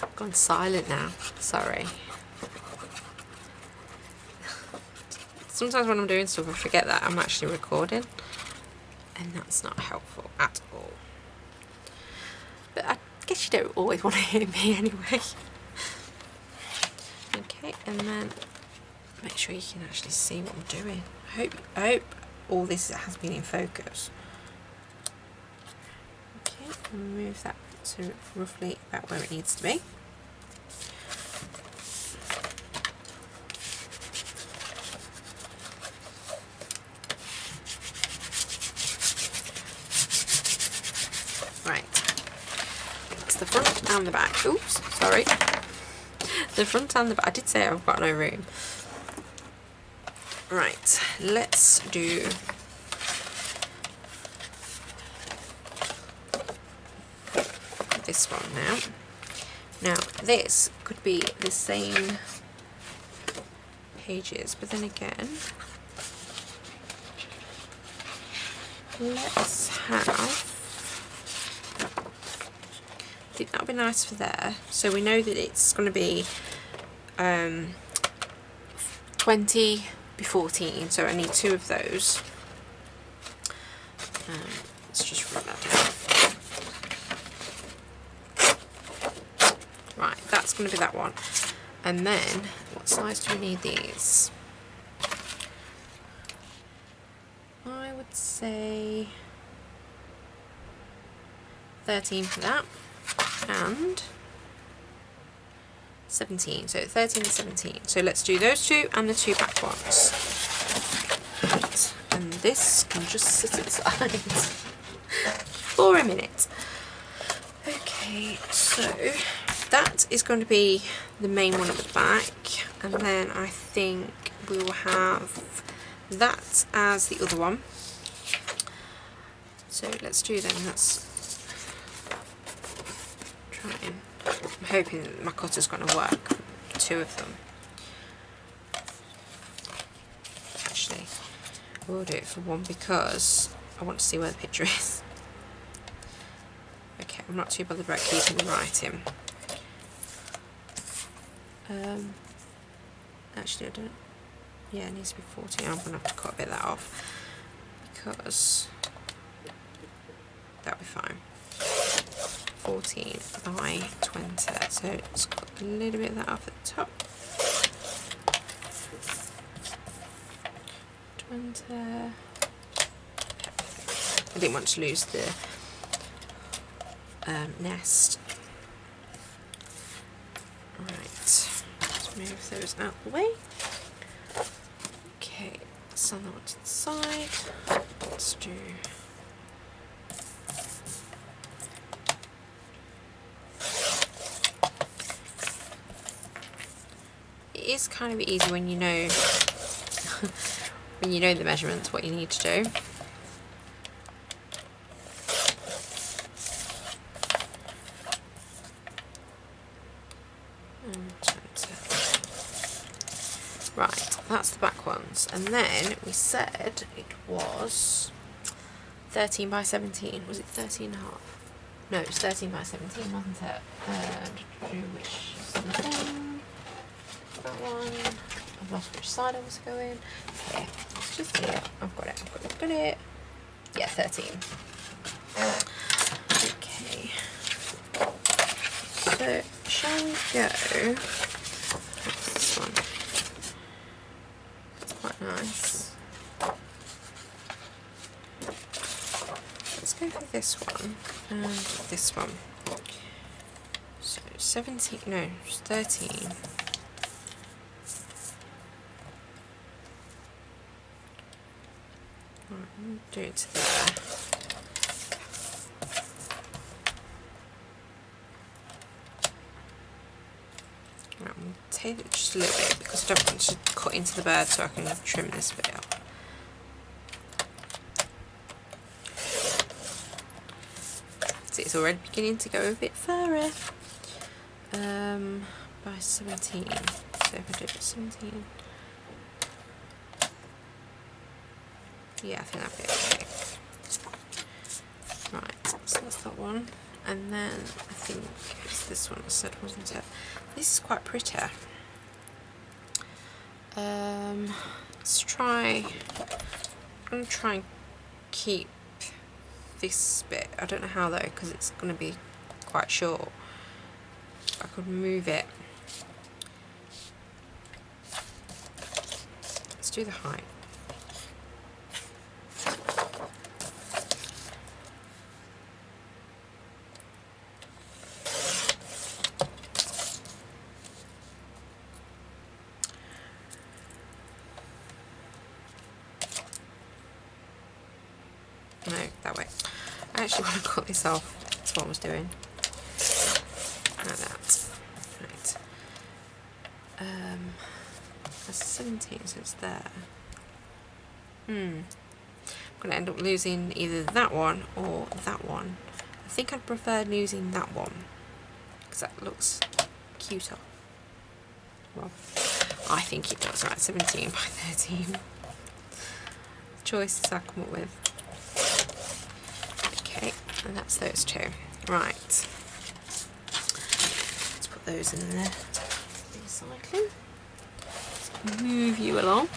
I've gone silent now, sorry. Sometimes when I'm doing stuff I forget that I'm actually recording and that's not helpful at all. But I guess you don't always want to hear me anyway. Okay, and then make sure you can actually see what I'm doing. I hope all this has been in focus. Okay, move that to roughly about where it needs to be. Right, it's the front and the back. Oops, sorry. The front and the back. I did say I've got no room. Right, let's do this one now. Now this could be the same pages, but then again, let's have, I think that would be nice for there. So we know that it's going to be 20 by 14, so I need 2 of those. Let's just write that down. Right, that's going to be that one. And then, what size do we need these? I would say 13 for that, and 17, so 13 and 17. So let's do those 2 and the 2 back ones. Right. And this can just sit aside for a minute. Okay, so that is going to be the main one at the back, and then I think we will have that as the other one. So let's do them. Let's try and I'm hoping that my cutter's going to work, 2 of them. Actually, I will do it for 1 because I want to see where the picture is. Okay, I'm not too bothered about keeping the writing. Actually I don't, yeah, it needs to be 14. I'm going to have to cut a bit of that off because that'll be fine. 14 by 20, so let's cut a little bit of that off at the top. 20. I didn't want to lose the nest. Right, let's move those out of the way. Okay, send that one to the side. Let's do it is kind of easy when you know when you know the measurements, what you need to do. Right, that's the back ones, and then we said it was 13 by 17. Was it 13 and a half? No, it was 13 by 17, wasn't it? Which is that one. I've lost which side I was going. Here, it's just here. I've got it. I've got it. Yeah, 13. Okay. So shall we go? What's this one? It's quite nice. Let's go for this one and this one. So 17. No, it's 13. Do it to there. Right, I'm going to tape it just a little bit because I don't want to cut into the bird, so I can trim this bit up. See, it's already beginning to go a bit further. By 17. So if I do it 17. Yeah, I think that'd be okay. Right, so that's that one. And then I think it's this one I said, wasn't it? This is quite pretty. Let's try. I'm going to try and keep this bit. I don't know how though, because it's going to be quite short. I could move it. Let's do the height. No, that way. I actually want to cut this off. That's what I was doing. Like that. Right. That's 17, so it's there. I'm going to end up losing either that one or that one. I think I'd prefer losing that one because that looks cuter. Well, I think it does. Right, 17 by 13. Choices I come up with. Okay, and that's those two. Right. Let's put those in there. Recycling. Let's move you along.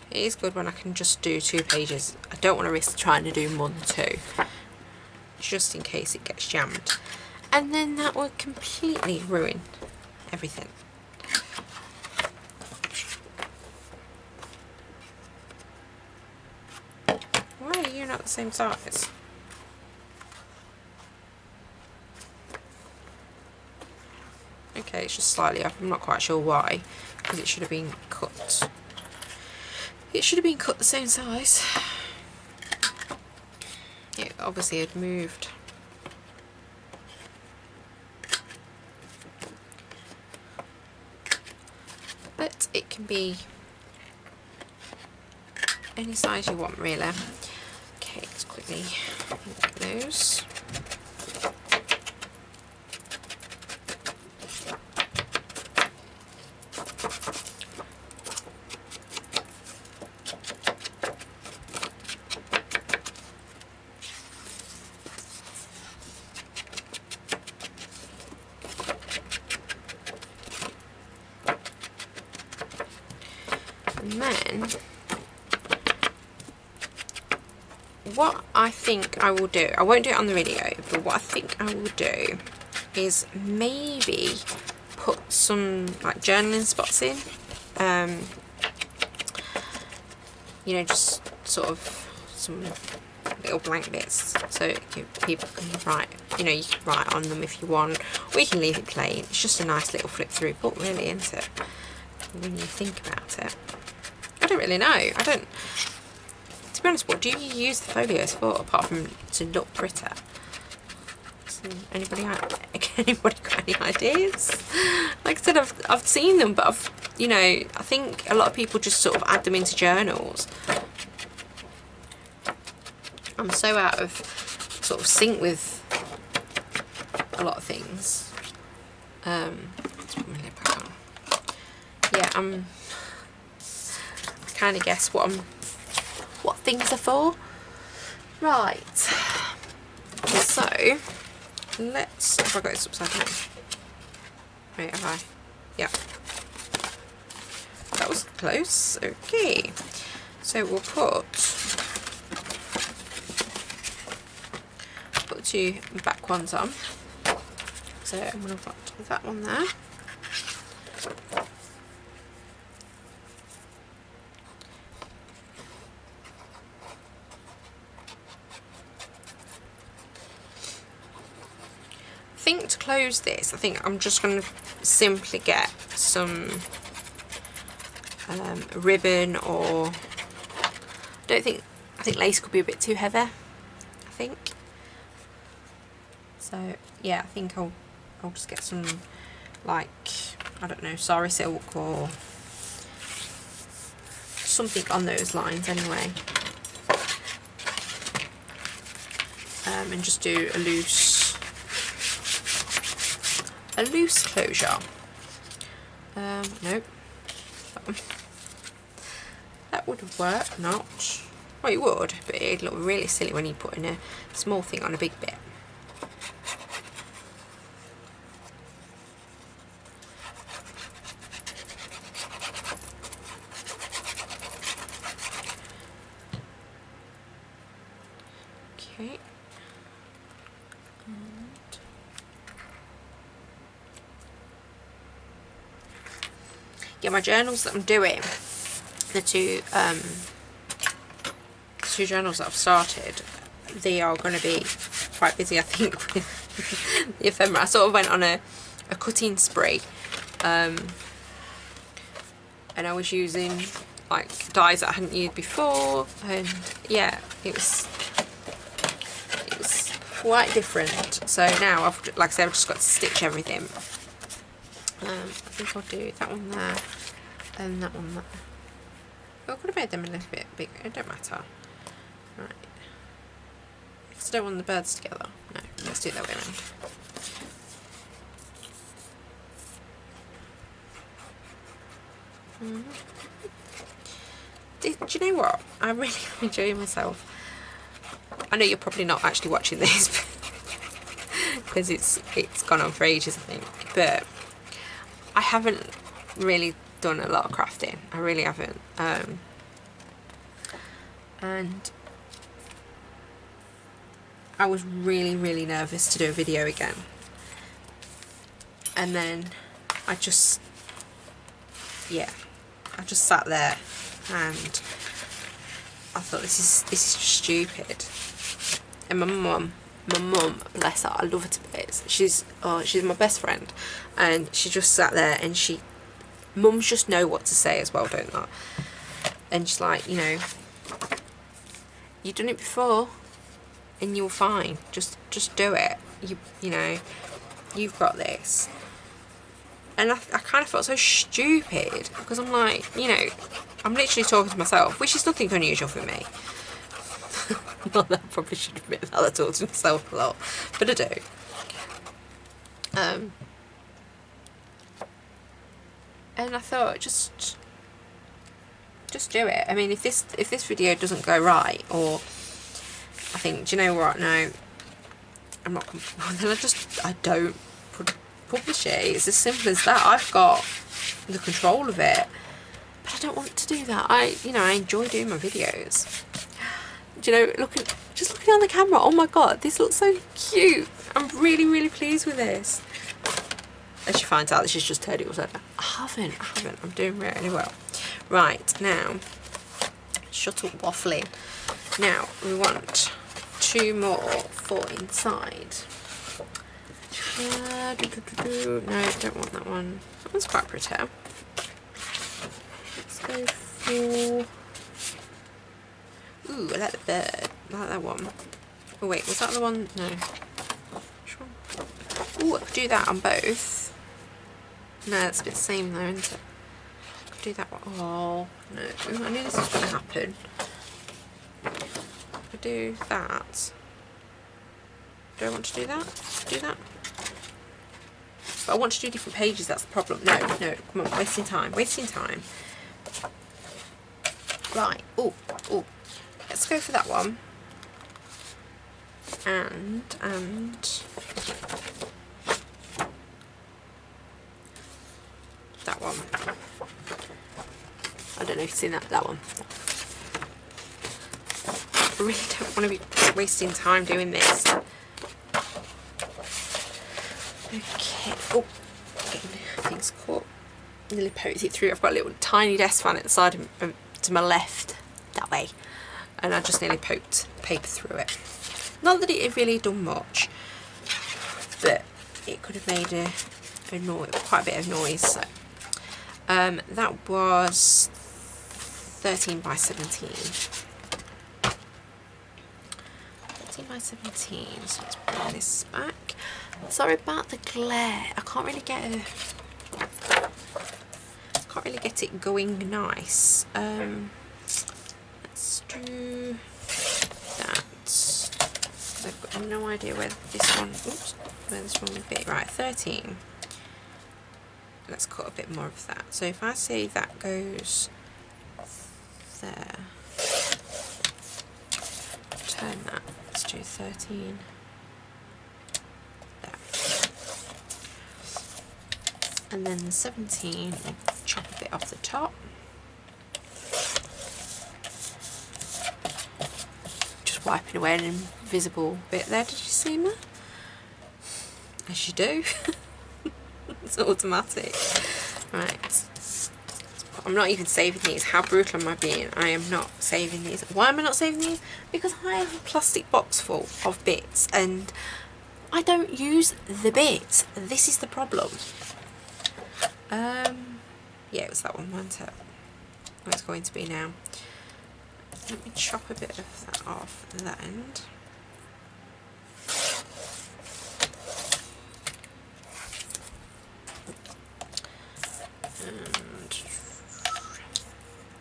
It is good when I can just do 2 pages. I don't want to risk trying to do more than 2, just in case it gets jammed. And then that would completely ruin everything. Why are you not the same size? Okay, it's just slightly up. I'm not quite sure why, because it should have been cut. It should have been cut the same size. It obviously had moved. be any size you want really. Okay, let's quickly get those. And then what I think I will do, I won't do it on the video, but what I think I will do is maybe put some like journaling spots in, you know, just sort of some little blank bits so people can write, you know, you can write on them if you want, or you can leave it plain. It's just a nice little flip through book really, isn't it, when you think about it. I don't really know, I don't, to be honest, what do you use the folios for apart from to look prettier? Anybody got any ideas? Like I said, I've seen them, but I've, you know, I think a lot of people just sort of add them into journals. I'm so out of sort of sync with a lot of things. Let's put my lid back on. Yeah, I kind of guess what things are for. Right. So let's. Have I got this upside down? Wait, have I? Yeah. That was close. Okay. So we'll put the two back ones on. So I'm going to put that one there. I think to close this, I think I'm just going to simply get some ribbon, or I think lace could be a bit too heavy, I think. So yeah, I think I'll just get some, like, I don't know, sari silk or something on those lines anyway, and just do a loose closure. Nope, that would work. Not, well, it would, but it'd look really silly when you put in a small thing on a big bit. Okay. Yeah, my journals that I'm doing, the two journals that I've started, they are going to be quite busy, I think, with the ephemera. I sort of went on a cutting spree, and I was using like dyes that I hadn't used before, and yeah, it was quite different. So now I've, like I said, I've just got to stitch everything. I think I'll do that one there and that one there. Oh, I could have made them a little bit bigger, it don't matter. Right. Because I don't want the birds together. No, let's do it that way around. Do you know what? I'm really enjoying myself. I know you're probably not actually watching this because it's gone on for ages, I think, but I haven't really done a lot of crafting. I really haven't. And I was really nervous to do a video again, and then I just sat there and I thought, this is just stupid. And my mum, bless her, I love her to bits. She's my best friend, and she just sat there, and mums just know what to say as well, don't they? And she's like, you know, you've done it before, and you're fine. Just do it. You know, you've got this. And I kind of felt so stupid because I'm like, you know, I'm literally talking to myself, which is nothing unusual for me. Not that I probably should admit that I talk to myself a lot, but I do. And I thought, just do it. I mean, if this video doesn't go right, or I think, do you know what? No, I'm not comfortable. Then I don't publish it. It's as simple as that. I've got the control of it, but I don't want to do that. I enjoy doing my videos. Do you know, just looking on the camera, oh my god, this looks so cute. I'm really, really pleased with this. And she finds out that she's just turned it all over. I haven't. I'm doing really well. Right, now, shut up waffling. Now, we want 2 more for inside. No, don't want that one. That one's quite pretty. Let's go for... Ooh, I like the bird. I like that one. Oh wait, was that the one? No. Which one? Ooh, I could do that on both. No, that's a bit the same though, isn't it? I could do that one. Oh, no. I knew this was going to happen. I could do that. Do I want to do that? Do that? But I want to do different pages, that's the problem. No, come on, wasting time. Right, oh. Let's go for that one. And that one. I don't know if you've seen that one. I really don't want to be wasting time doing this. Okay. Oh, getting things caught. Nearly poked it through. I've got a little tiny desk fan at the side of, to my left, that way, and I just nearly poked the paper through it. Not that it had really done much, but it could have made quite a bit of noise. So that was 13 by 17. 13 by 17. So let's bring this back. Sorry about the glare. I can't really get it going nice. Let's do that. I've got no idea where this one. Oops, where this one would be. Right, 13. Let's cut a bit more of that. So if I say that goes there, turn that. Let's do 13. And then 17, chop a bit off the top. Just wiping away an invisible bit there. Did you see me? As you do. It's automatic. Right. I'm not even saving these. How brutal am I being? I am not saving these. Why am I not saving these? Because I have a plastic box full of bits and I don't use the bits. This is the problem. Yeah, it was that one, wasn't it? Oh, it's going to be now. Let me chop a bit of that off at that end. And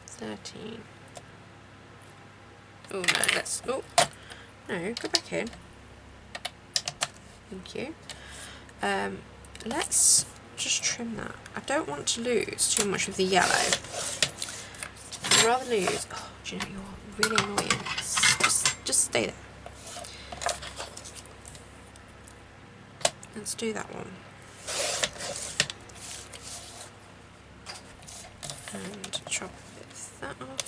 13. Oh no, let's, oh, no, go back in. Thank you. Let's just trim that. I don't want to lose too much of the yellow. I'd rather lose, oh, do you know, you're really annoying. Just stay there. Let's do that one. And chop a bit of that off.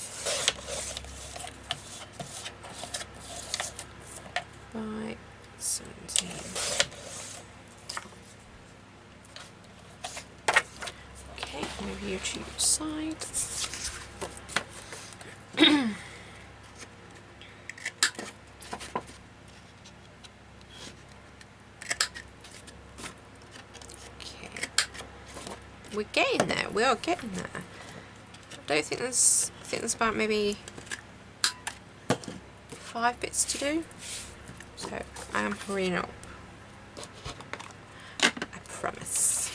By 17. Okay, move you to your side. Okay, we're getting there. We are getting there. I don't think there's. I think there's about maybe 5 bits to do. So I am hurrying up. I promise.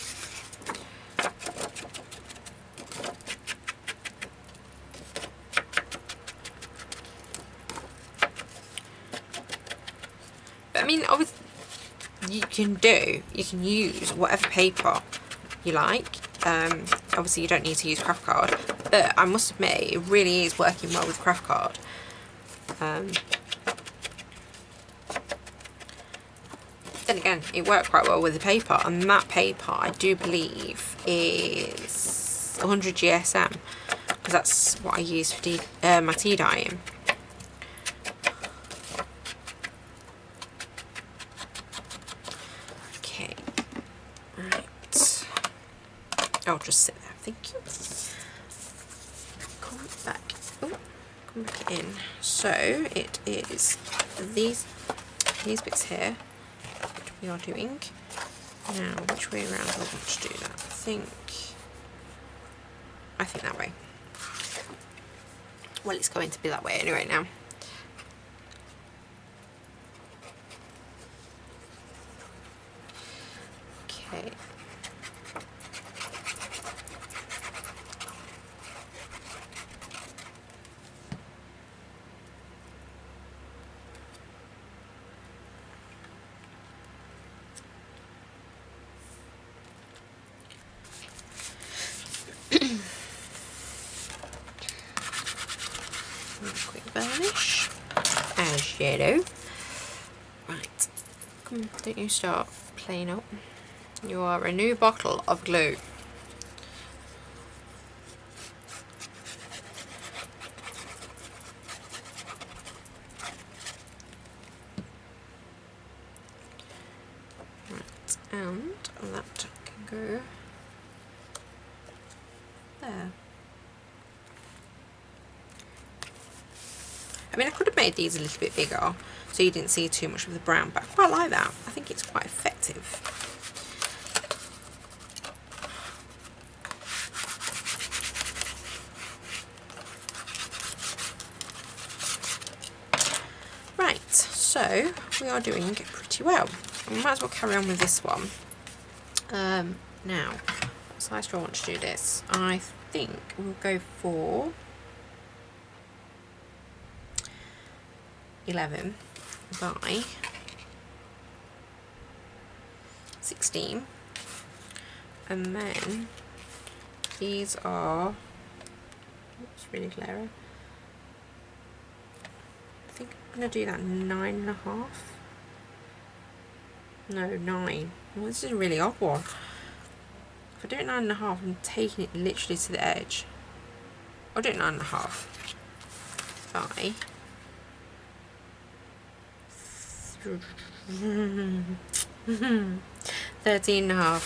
I mean, obviously, you can use whatever paper you like. Obviously, you don't need to use craft card, but I must admit, it really is working well with craft card. Then again, it worked quite well with the paper, and that paper I do believe is 100 GSM, because that's what I use for my tea dyeing. Okay, right. I'll just sit there. Thank you. Come back. Oh, come back in. So it is these bits here. We are doing now. Which way around do I want to do that? I think that way. Well, it's going to be that way anyway now. Okay. Quick varnish as yellow. Right, come, don't you start playing up. You are a new bottle of glue. Right, and that can go there. I mean, I could have made these a little bit bigger so you didn't see too much of the brown, but I quite like that. I think it's quite effective. Right, so we are doing pretty well. We might as well carry on with this one. Now, what size do I want to do this? I think we'll go for 11 by 16, and then these are, oops, really glare. I think I'm going to do that 9.5. No, 9. Well, this is a really odd one. If I do it 9.5, I'm taking it literally to the edge. I'll do it 9.5 by 13.5.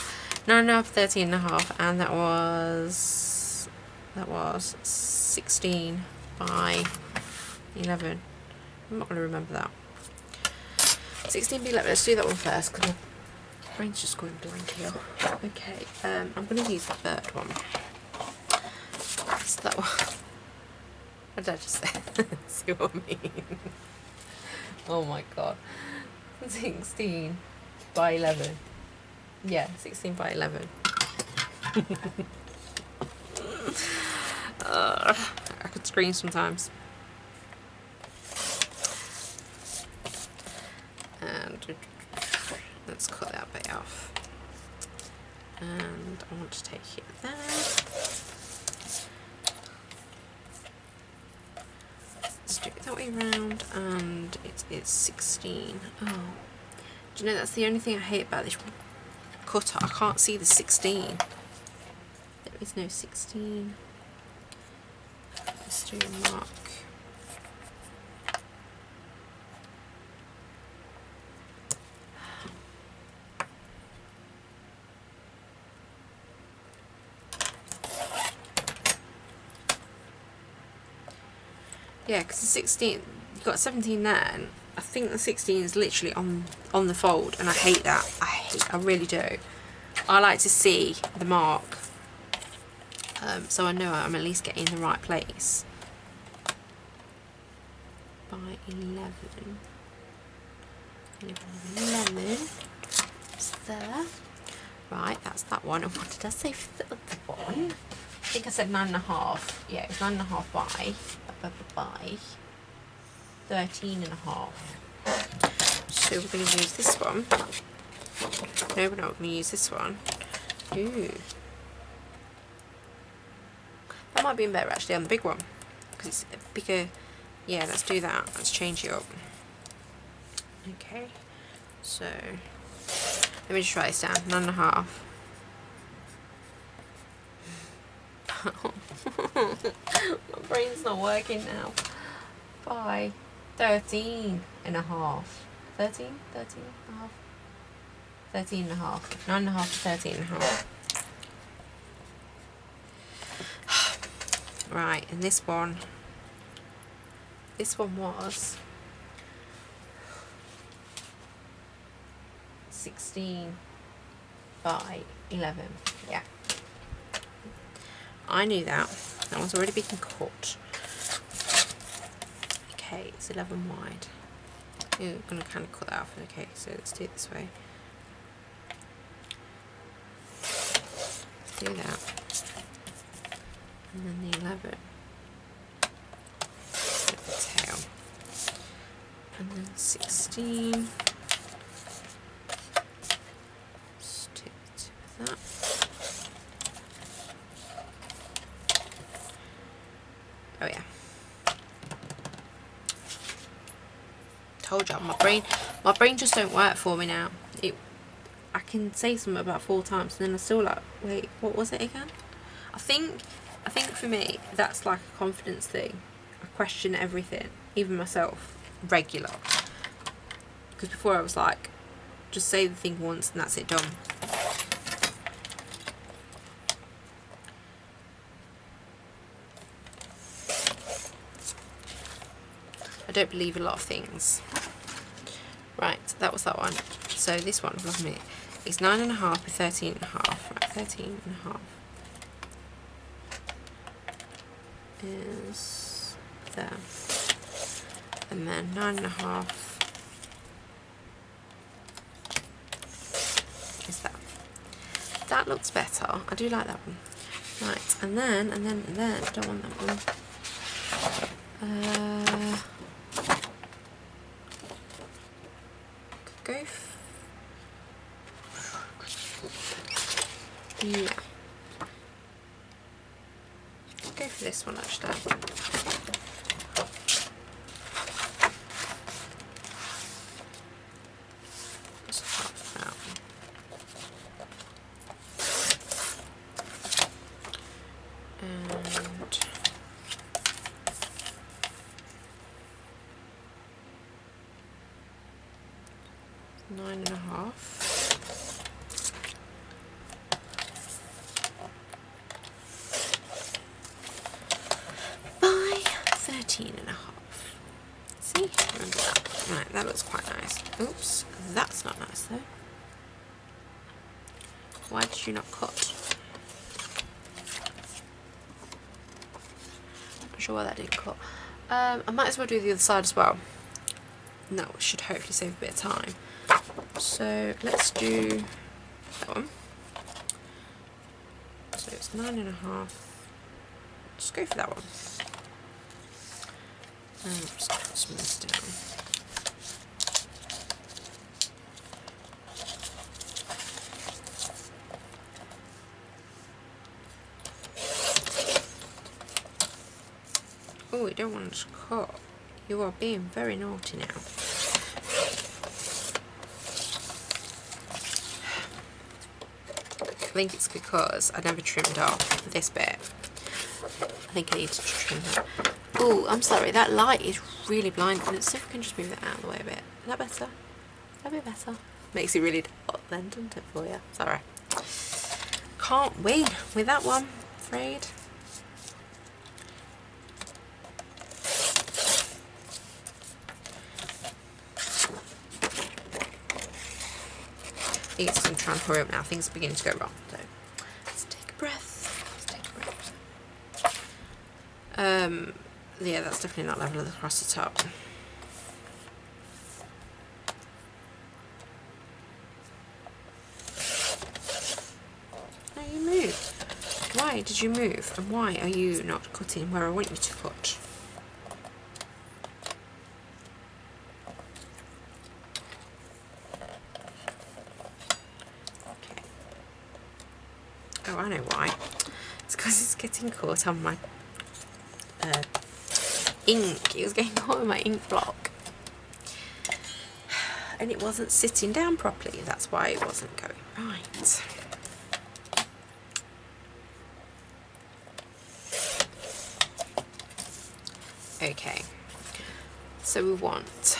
9.5, 13.5, and that was 16 by 11. I'm not going to remember that. 16 by 11. Let's do that one first because my brain's just going blank here. Okay, I'm going to use the third one. So that one. What did I just say? See what I mean? Oh my god. 16 by 11. Yeah, 16 by 11. I could scream sometimes. And let's cut that bit off. And I want to take it there. Let's do it that way round, and it's 16. Oh, do you know that's the only thing I hate about this cutter? I can't see the 16. There is no 16. Let's do a mark. Yeah, because the 16, you've got 17 there, and I think the 16 is literally on the fold, and I hate that. I really do. I like to see the mark, so I know I'm at least getting in the right place. By 11. 11. It's there. Right, that's that one. And what did I say for the other one? I think I said 9.5. Yeah, it was 9.5 by 13.5. So we're going to use this one. No, we're not going to use this one. Ooh. That might be better actually on the big one, because it's a bigger. Yeah, let's do that. Let's change it up. Okay, so let me just write this down. 9.5. My brain's not working now. By 13.5. 13? 13.5? 13.5. 9.5 to 13.5. Right, and this one was 16 by 11. Yeah, I knew that. That one's already been cut. Okay, it's 11 wide. Ooh, I'm going to kind of cut that off. Okay, so let's do it this way. Let's do that. And then the 11. Set the tail. And then 16. Stick to that. Oh yeah. Told you, my brain just don't work for me now. I can say something about 4 times and then I'm still like, wait, what was it again? I think for me that's like a confidence thing. I question everything, even myself, regular. Because before I was like, just say the thing once and that's it, done. I don't believe a lot of things. Right, that was that one. So this one, look at me. It's 9.5 with 13.5. Right, 13.5 is there. And then 9.5 is that. That looks better. I do like that one. Right, and then, I don't want that one. Go. Yeah. Go for this one actually. Just half that one. And 9.5 by 13.5. See? Remember that. Right, that looks quite nice. Oops, that's not nice though. Why did you not cut? Not sure why that didn't cut. I might as well do the other side as well. No, it should hopefully save a bit of time. So let's do that one. So it's 9.5. Just go for that one. And I'm just going to put some of this down. Oh, you don't want to cut. You are being very naughty now. I think it's because I never trimmed off this bit. I think I need to trim that. Oh, I'm sorry, that light is really blinding. Let's see if we can just move that out of the way a bit. Is that better? That bit better? Makes it really dark then, doesn't it, for you? Sorry. Can't win with that one, I'm afraid. I think it's going to try and hurry up now. Things are beginning to go wrong. So let's take a breath. Let's take a breath. Yeah, that's definitely not level across the top. No, you moved. Why did you move? And why are you not cutting where I want you to cut? getting caught on my ink. It was getting caught on my ink block. And it wasn't sitting down properly. That's why it wasn't going right. Okay. So we want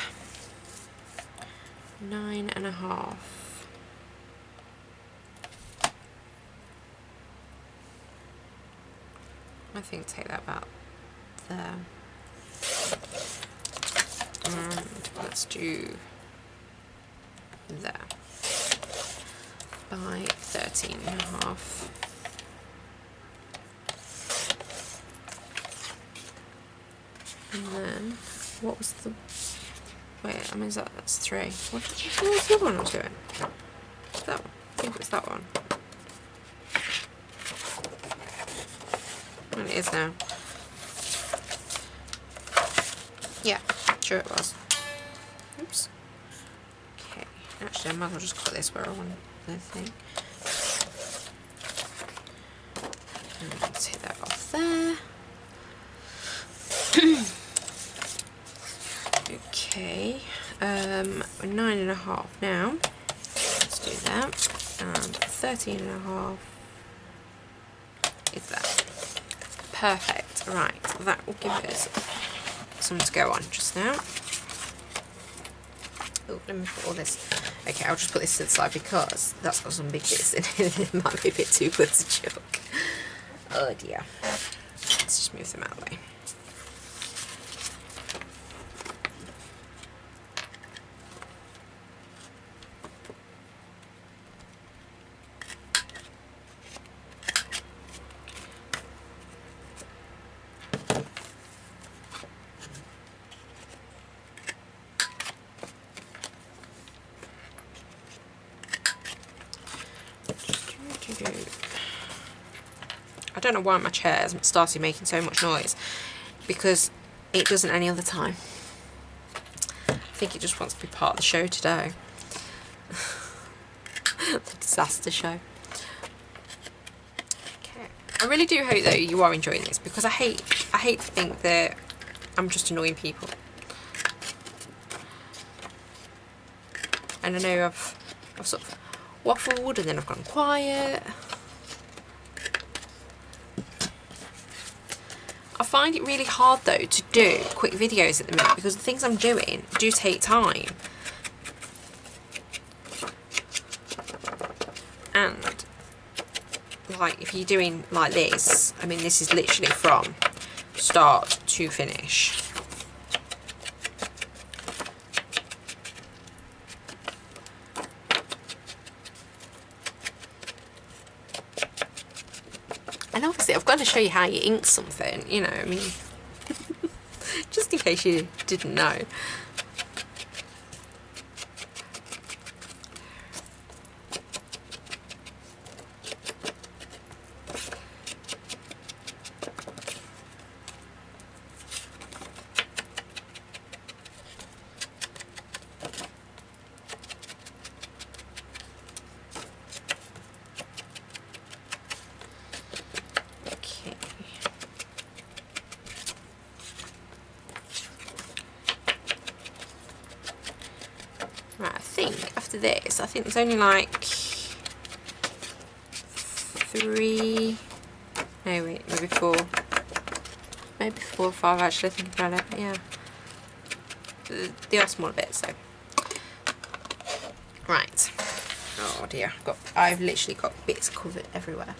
9.5. I think take that about there. And let's do there by 13.5. And then what was the wait, I mean that's 3. What was the other one I was doing? That one. I think it was that one. And it is now. Yeah, sure it was. Oops. Okay, actually I might as well just cut this where I want the thing. And take that off there. Okay, 9.5 now. Let's do that. And 13.5 is that. Perfect. Right, that will give us some to go on just now. Oh, let me put all this. Okay, I'll just put this to the side because that's got some big bits in it. It might be a bit too good to chuck. Oh dear. Let's just move them out of the way. I don't know why my chair has started making so much noise, because it doesn't any other time. I think it just wants to be part of the show today. The disaster show. Okay. I really do hope though you are enjoying this, because I hate to think that I'm just annoying people. And I know I've sort of waffled and then I've gone quiet. I find it really hard though to do quick videos at the minute, because the things I'm doing do take time. And like if you're doing like this, I mean this is literally from start to finish. And obviously I've got to show you how you ink something, you know, I mean, just in case you didn't know. Right, I think after this, I think there's only like 3, no wait, maybe 4 or 5 actually, thinking about it, yeah. They are smaller bits, so. Right, oh dear, I've literally got bits covered everywhere.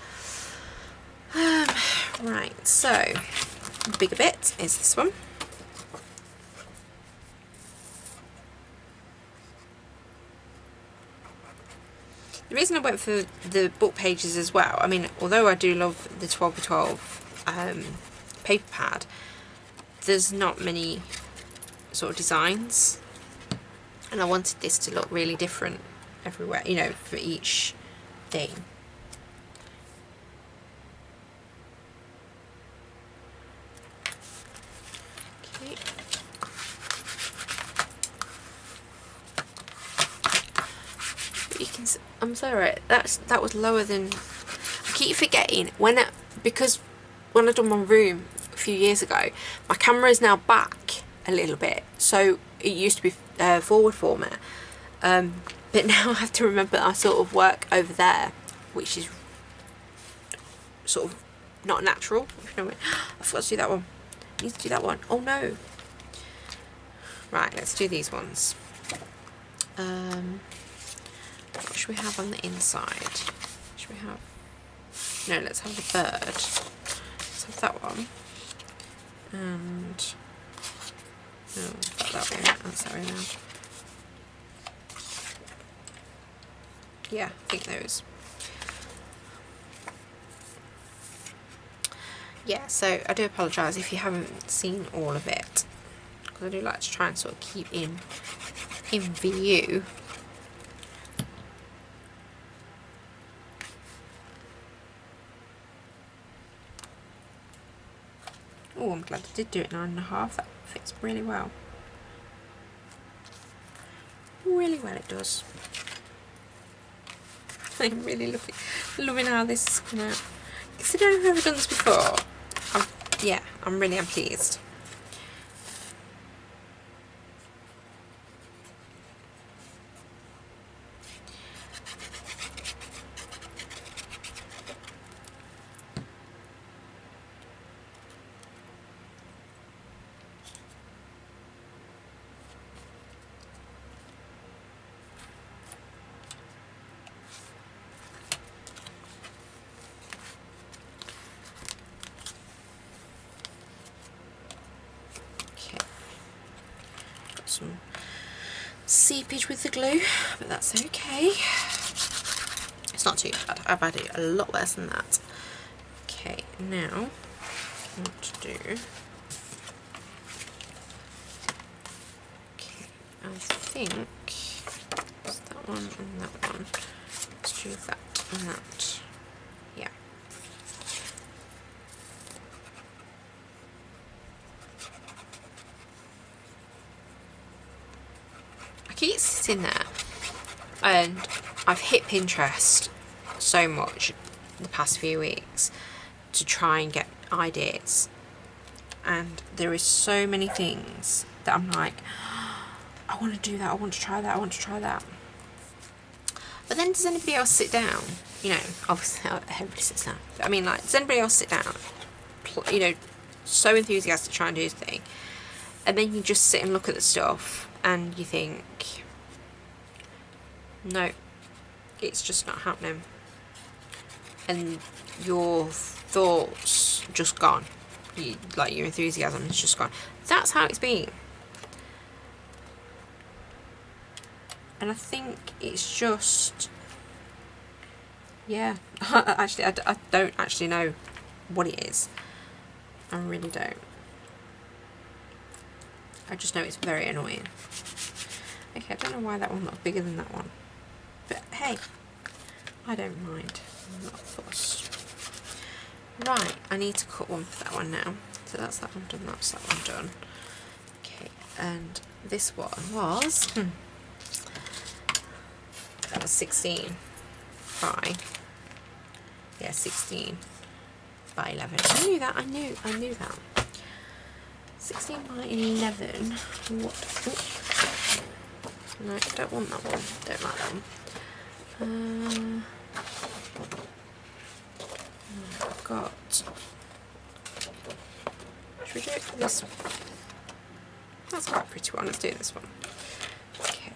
Right, so, the bigger bit is this one. The reason I went for the book pages as well, I mean, although I do love the 12x12 paper pad, there's not many sort of designs, and I wanted this to look really different everywhere, you know, for each thing. Okay. You can, I'm sorry, that was lower than, I keep forgetting because when I done my room a few years ago, my camera is now back a little bit, so it used to be forward format, but now I have to remember I sort of work over there, which is sort of not natural, if you know what I mean. I forgot to do that one. I need to do that one. Oh no. Right, let's do these ones. What should we have on the inside? Should we have... No, let's have the bird. Let's have that one. And... No, that way. That's that way around. Yeah, I think those. Yeah, so I do apologise if you haven't seen all of it, because I do like to try and sort of keep in view. Oh, I'm glad I did do it 9.5. That fits really well. Really well it does. I'm really loving how this has come out. Considering I've never done this before, I'm really pleased. Some seepage with the glue, but that's okay. It's not too bad. I've had it a lot worse than that. Okay, now what to do? Okay, I think it's that one and that one. Let's do that and that. Yeah. I keep sitting there and I've hit Pinterest so much the past few weeks to try and get ideas, and there is so many things that I'm like, I want to do that, I want to try that, I want to try that. But then does anybody else sit down? You know, obviously everybody sits down. But I mean, like, does anybody else sit down, you know, so enthusiastic to try and do this thing, and then you just sit and look at the stuff and you think, no, it's just not happening, and your thoughts just gone, like your enthusiasm is just gone. That's how it's been, and I think it's just, yeah, actually I don't actually know what it is. I really don't. I just know it's very annoying. Okay, I don't know why that one looks bigger than that one, but hey, I don't mind. I'm not fussed. Right, I need to cut one for that one now. So that's that one done, that's that one done. Okay, and this one was, that was 16 by, yeah, 16 by 11. I knew that, I knew that. 16 by 11, what, oops. No, I don't want that one, don't like that one. I've got, should we do it for this one? That's quite a pretty one, let's do this one. Okay.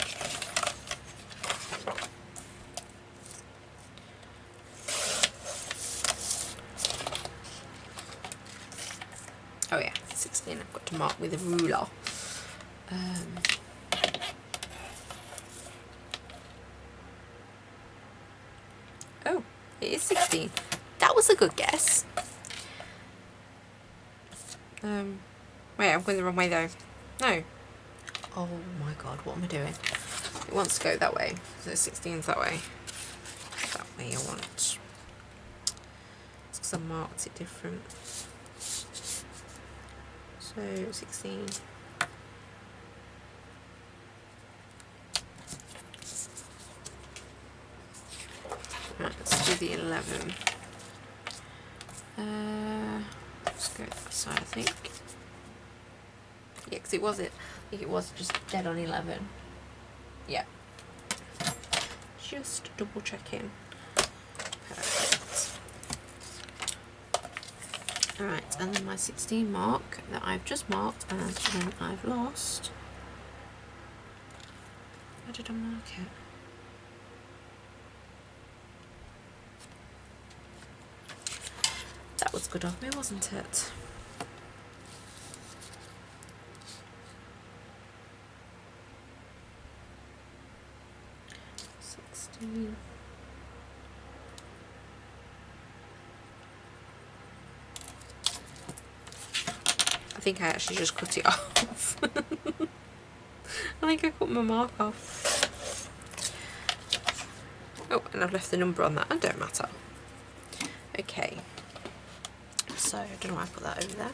Oh yeah, 16, I've got to mark with a ruler. Oh, it is 16. That was a good guess. Wait, I'm going the wrong way though. No. Oh my god, what am I doing? It wants to go that way. So 16's that way. That way I want. It's because I marked it different. So 16. Right, let's do the 11. go that side, I think. Yeah, because it was I think it was just dead on 11. Yeah. Just double checking. Perfect. Alright, and then my 16 mark that I've just marked, and then I've lost. Where did I mark it? That was good of me, wasn't it? I think I actually just cut it off. I think I cut my mark off. Oh, and I've left the number on that. That don't matter. Okay. So, I don't know why I put that over there.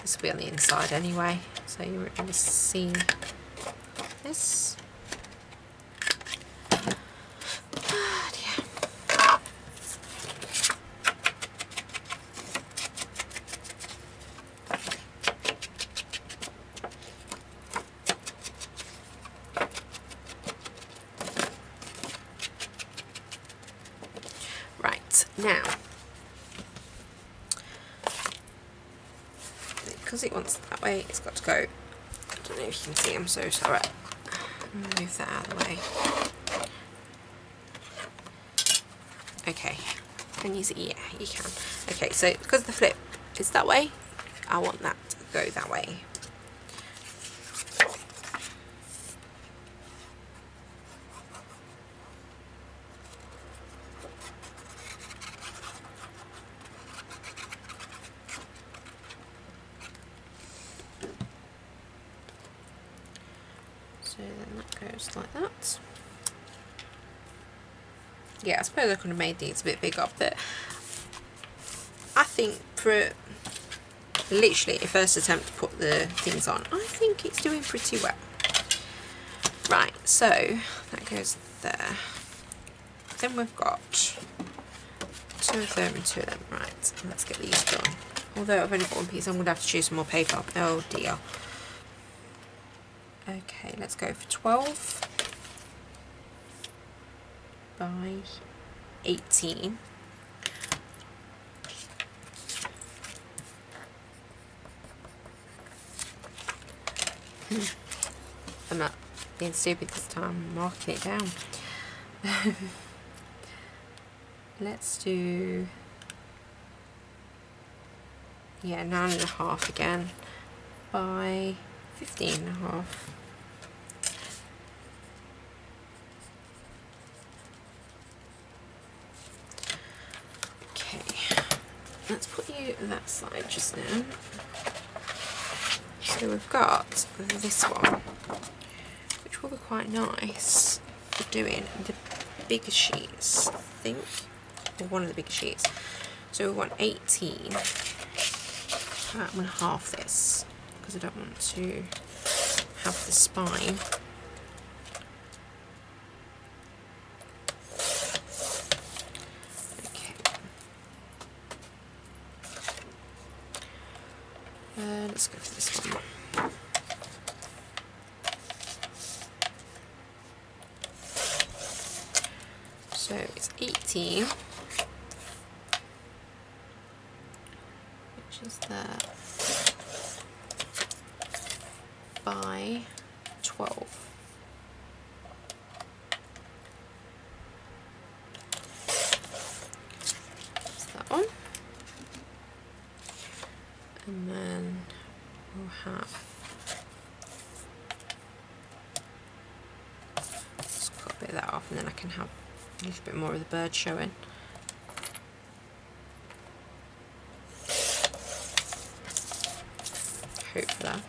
This will be on the inside anyway, so you won't really see this. Oh dear. Right, now, because it wants that way, it's got to go. I don't know if you can see, I'm so sorry. Move that out of the way. Okay, can you see? Yeah, you can. Okay, so because the flip is that way, I want that to go that way. So then that goes like that. Yeah, I suppose I could have made these a bit bigger, but I think for literally a first attempt to put the things on, I think it's doing pretty well. Right, so that goes there. Then we've got 2 of them and 2 of them. Right, let's get these done. Although I've only got one piece, I'm going to have to choose some more paper. Oh dear. Okay, let's go for 12 by 18. I'm not being stupid this time, I'm marking it down. Let's do, yeah, 9.5 again by 15.5. Okay, let's put you that side just now. So we've got this one, which will be quite nice for doing the bigger sheets, I think, or one of the bigger sheets. So we want 18. I'm going to half this because I don't want to have the spine. Okay. Let's go for this one. So it's 18, which is there, by 12. That's that one. And then we'll have, just cut a bit of that off, and then I can have a little bit more of the bird showing. Hopefully.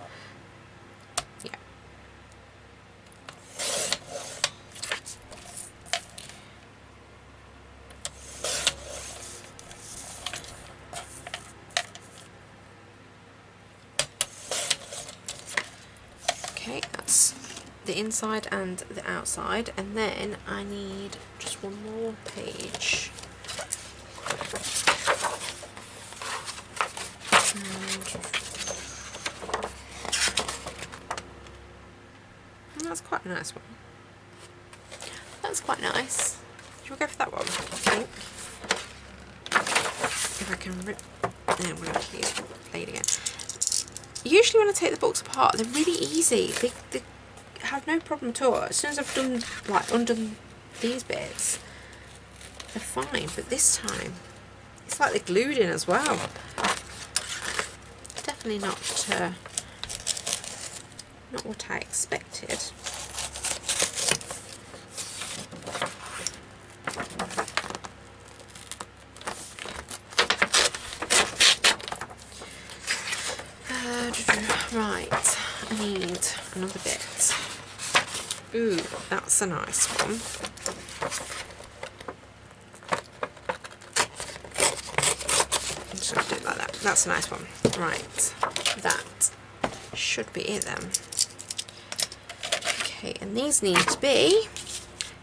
Yeah. Okay, that's the inside and the outside, and then I need just one more page. a nice one. That's quite nice. Should we go for that one, I think? If I can rip... No, I'm going to have to use the blade again. Usually when I take the books apart, they're really easy. They have no problem at all. As soon as I've done, like, undone these bits, they're fine. But this time, it's like they're glued in as well. Definitely not what I expected. Right, I need another bit. Ooh, that's a nice one. I'm just going to do it like that. That's a nice one. Right, that should be it then. Okay, and these need to be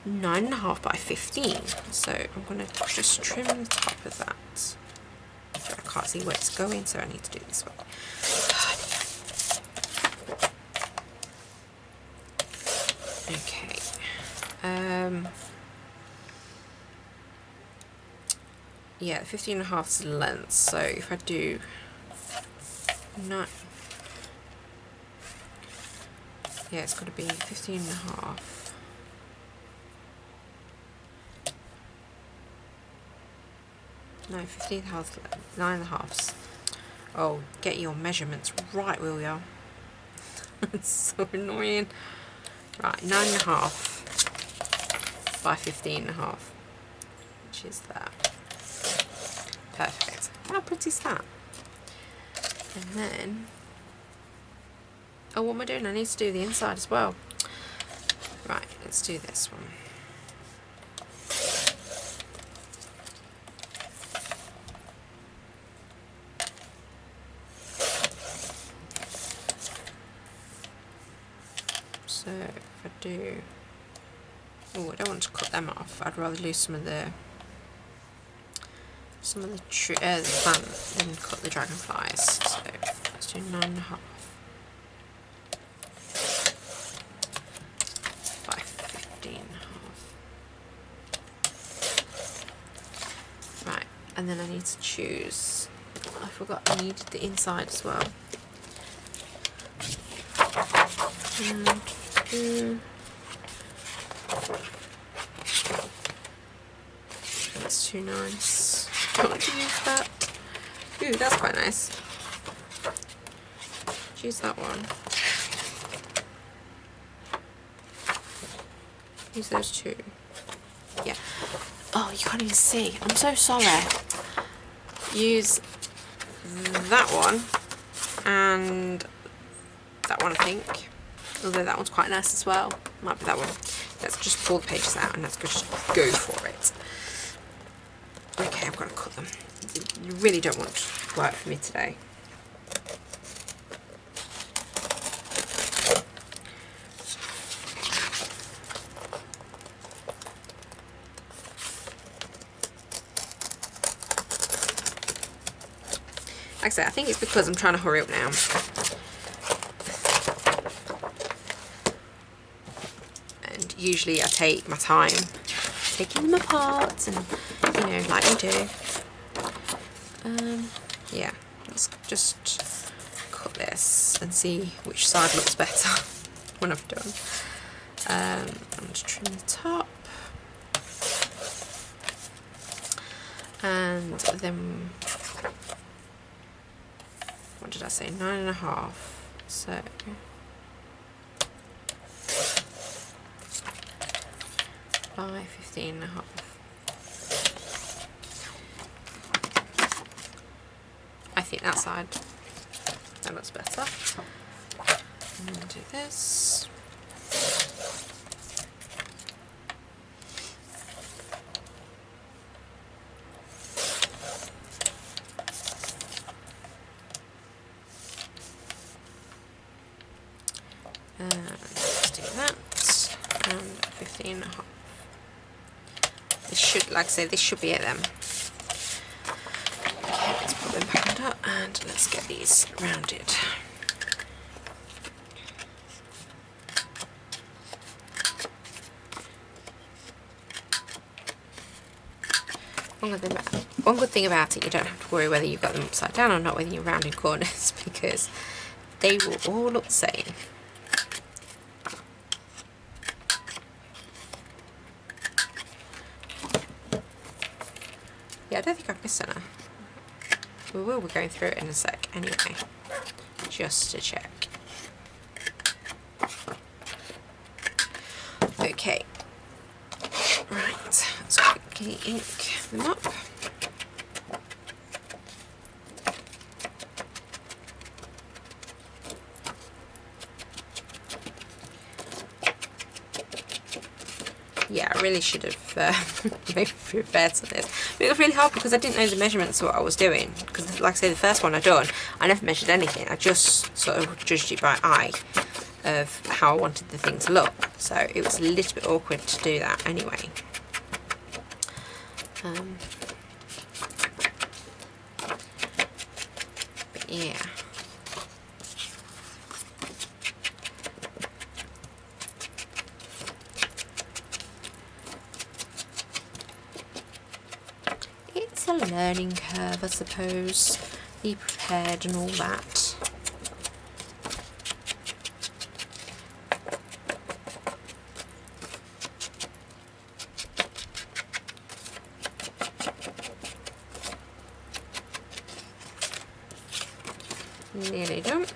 9.5 by 15. So I'm going to just trim the top of that. So I can't see where it's going, so I need to do it this way. Okay. Yeah, 15.5 is the length, so if I do 9, yeah, it's got to be 15.5. No, 15.5, 9.5. Oh, get your measurements right, will ya? It's so annoying. Right, 9.5 by 15.5, which is that. Perfect. How pretty is that? And then, oh, what am I doing? I need to do the inside as well. Right, let's do this one. So if I do, oh, I don't want to cut them off. I'd rather lose some of the plant than cut the dragonflies. So let's do 9.5 by 15.5. Right, and then I need to choose. I forgot I needed the inside as well. And that's too nice. Don't want to use that. Ooh, that's quite nice. Choose that one. Use those two. Yeah. Oh, you can't even see. I'm so sorry. Use that one and that one, I think. Although that one's quite nice as well. Might be that one. Let's just pull the pages out and let's just go for it. Okay, I've got to cut them. You really don't want to work for me today. Like I say, I think it's because I'm trying to hurry up now. And usually I take my time taking them apart and, you know, like we do. Yeah, let's just cut this and see which side looks better when I've done. I'm going to trim the top. And then, what did I say, 9.5, so by 15.5. I think that side, that looks better. I'm going to do this. Let's do that, and 15.5. This should, like I say, this should be it then. Okay, let's put them back up and let's get these rounded. one good thing about it, you don't have to worry whether you've got them upside down or not, whether you're rounding corners, because they will all look the same. Yeah, I don't think I've missed any. We will be going through it in a sec anyway, just to check. Okay, right, let's quickly ink them up. Yeah, I really should have maybe prepared for this. But it was really hard because I didn't know the measurements of what I was doing. Because, like I say, the first one I done, I never measured anything. I just sort of judged it by eye of how I wanted the thing to look. So it was a little bit awkward to do that anyway. But yeah. It's a learning curve, I suppose. Be prepared and all that. Nearly done.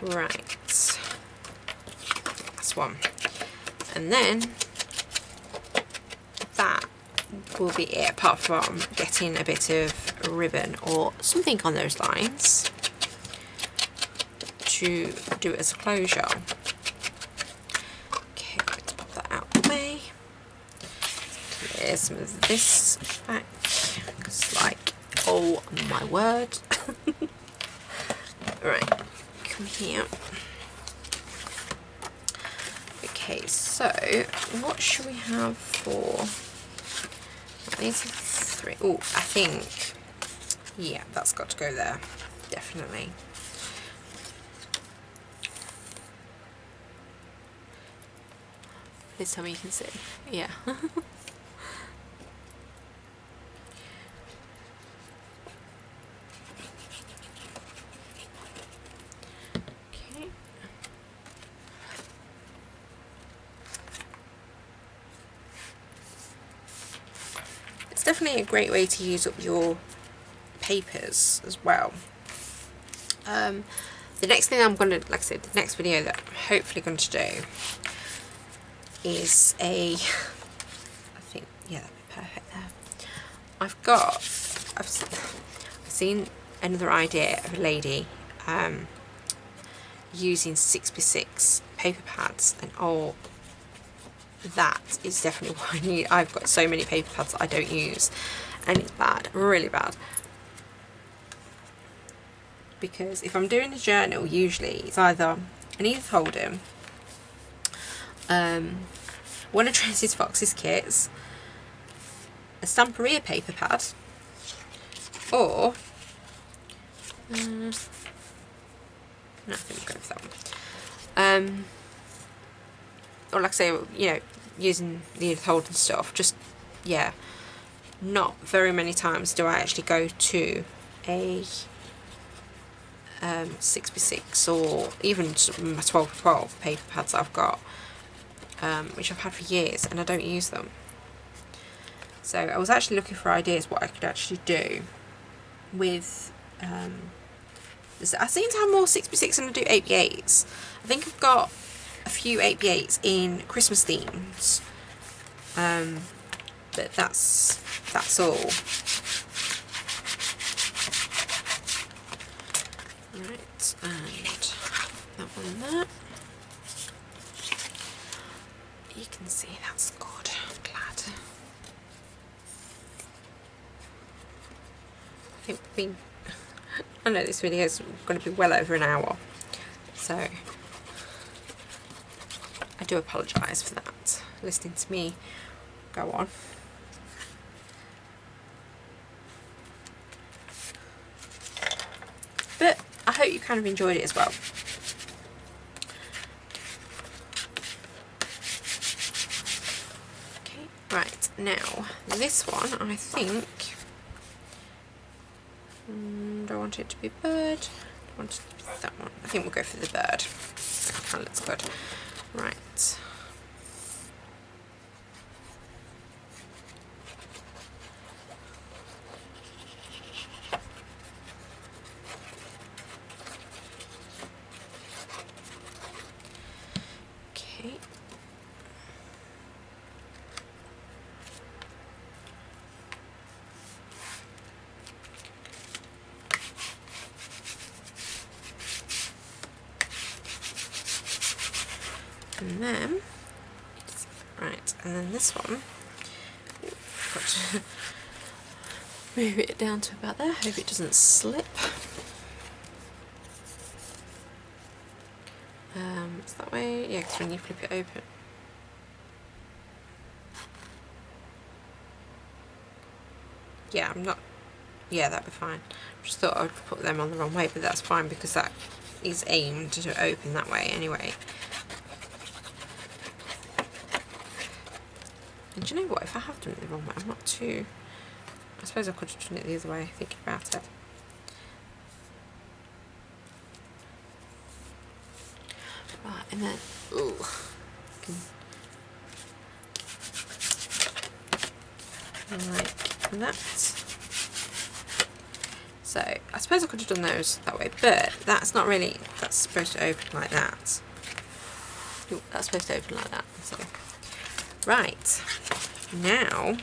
Right, that's one, and then that will be it, apart from getting a bit of ribbon or something on those lines to do it as a closure. Okay, let's pop that out of the way. Clear some of this back, because like, oh my word. Right. Here. Okay, so what should we have for these are three? Oh, I think, yeah, that's got to go there, definitely. This time you can see, yeah. Definitely a great way to use up your papers as well. The next thing I'm going to, like I said, the next video that I'm hopefully going to do is I think, yeah, that'd be perfect there. I've seen another idea of a lady using 6x6 paper pads, and oh, that is definitely what I need. I've got so many paper pads that I don't use, and it's bad, really bad. Because if I'm doing a journal, usually it's either an Edith Holden, one of Tracy's Fox's kits, a Stamperia paper pad, or no, I think we'll go for that one. Or like I say, you know, using the Edith Holden stuff, just, yeah, not very many times do I actually go to a 6x6 or even my 12x12 paper pads that I've got, which I've had for years, and I don't use them. So I was actually looking for ideas what I could actually do with I seem to have more 6x6 than I do 8x8s. I think I've got a few 8x8s in Christmas themes, but that's all. Right, and that one there. You can see that's good. I'm glad. I think I know this video is going to be well over an hour, so I do apologise for that, listening to me go on. But I hope you kind of enjoyed it as well. now this one, I think, do I want it to be bird? Do I want it to be that one? I think we'll go for the bird. That kind of looks good. Right. Okay. And then, right, and then this one, got to move it down to about there, hope it doesn't slip. It's that way, yeah, because when you flip it open. Yeah, yeah, that'd be fine. Just thought I'd put them on the wrong way, but that's fine because that is aimed to open that way anyway. And do you know what, if I have done it the wrong way, I'm not too... I suppose I could have done it the other way, thinking about it. Right, and then, like that. So, I suppose I could have done those that way, but that's not really, that's supposed to open like that. Ooh, that's supposed to open like that, so. Right, now,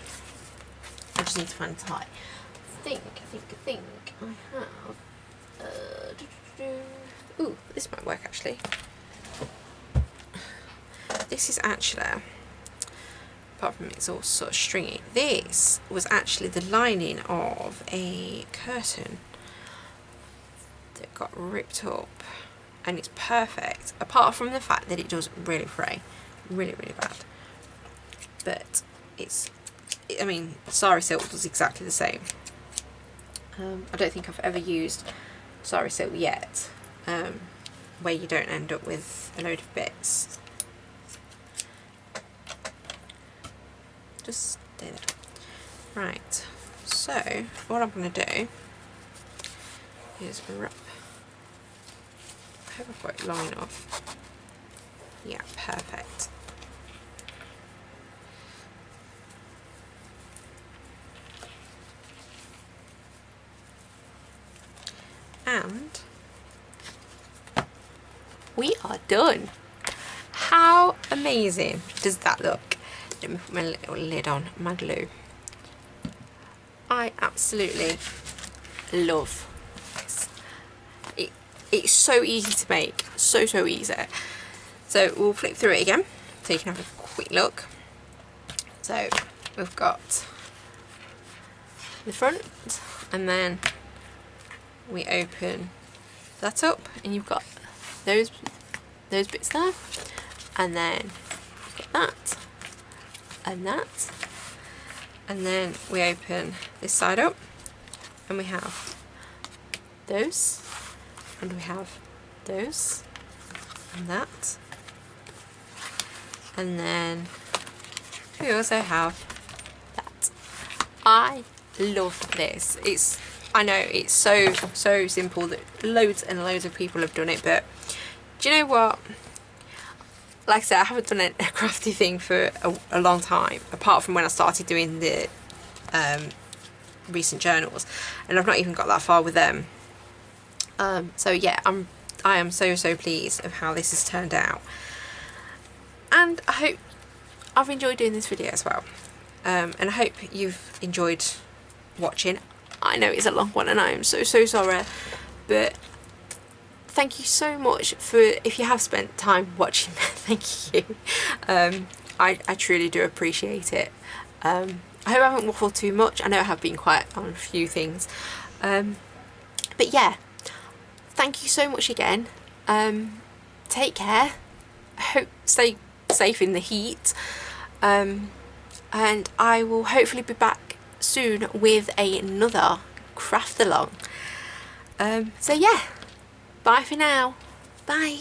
I just need to find a tie. I think I have, ooh, this might work actually. This is actually, apart from it's all sort of stringy, this was actually the lining of a curtain that got ripped up, and it's perfect, apart from the fact that it does really fray, really bad. But it's, I mean, sari silk does exactly the same. I don't think I've ever used sari silk yet, where you don't end up with a load of bits. Just stay there. Right, so what I'm going to do is wrap. I hope I've got it long enough. Yeah, perfect. And we are done. How amazing does that look? Let me put my little lid on, my glue. I absolutely love this. It's so easy to make, so easy. So we'll flip through it again so you can have a quick look. So we've got the front, and then we open that up and you've got those bits there, and then you've got that and that, and then we open this side up and we have those, and we have those and that, and then we also have that. I love this. I know it's so simple that loads and loads of people have done it, but do you know what? Like I said, I haven't done a crafty thing for a long time, apart from when I started doing the recent journals, and I've not even got that far with them. So yeah, I am so pleased of how this has turned out, and I hope I've enjoyed doing this video as well, and I hope you've enjoyed watching. I know it's a long one and I am so sorry, but thank you so much for, if you have spent time watching, thank you. I truly do appreciate it. I hope I haven't waffled too much. I know I have been quiet on a few things, but yeah, thank you so much again. Take care. I hope stay safe in the heat, and I will hopefully be back soon with another craft along. So yeah, bye for now. Bye.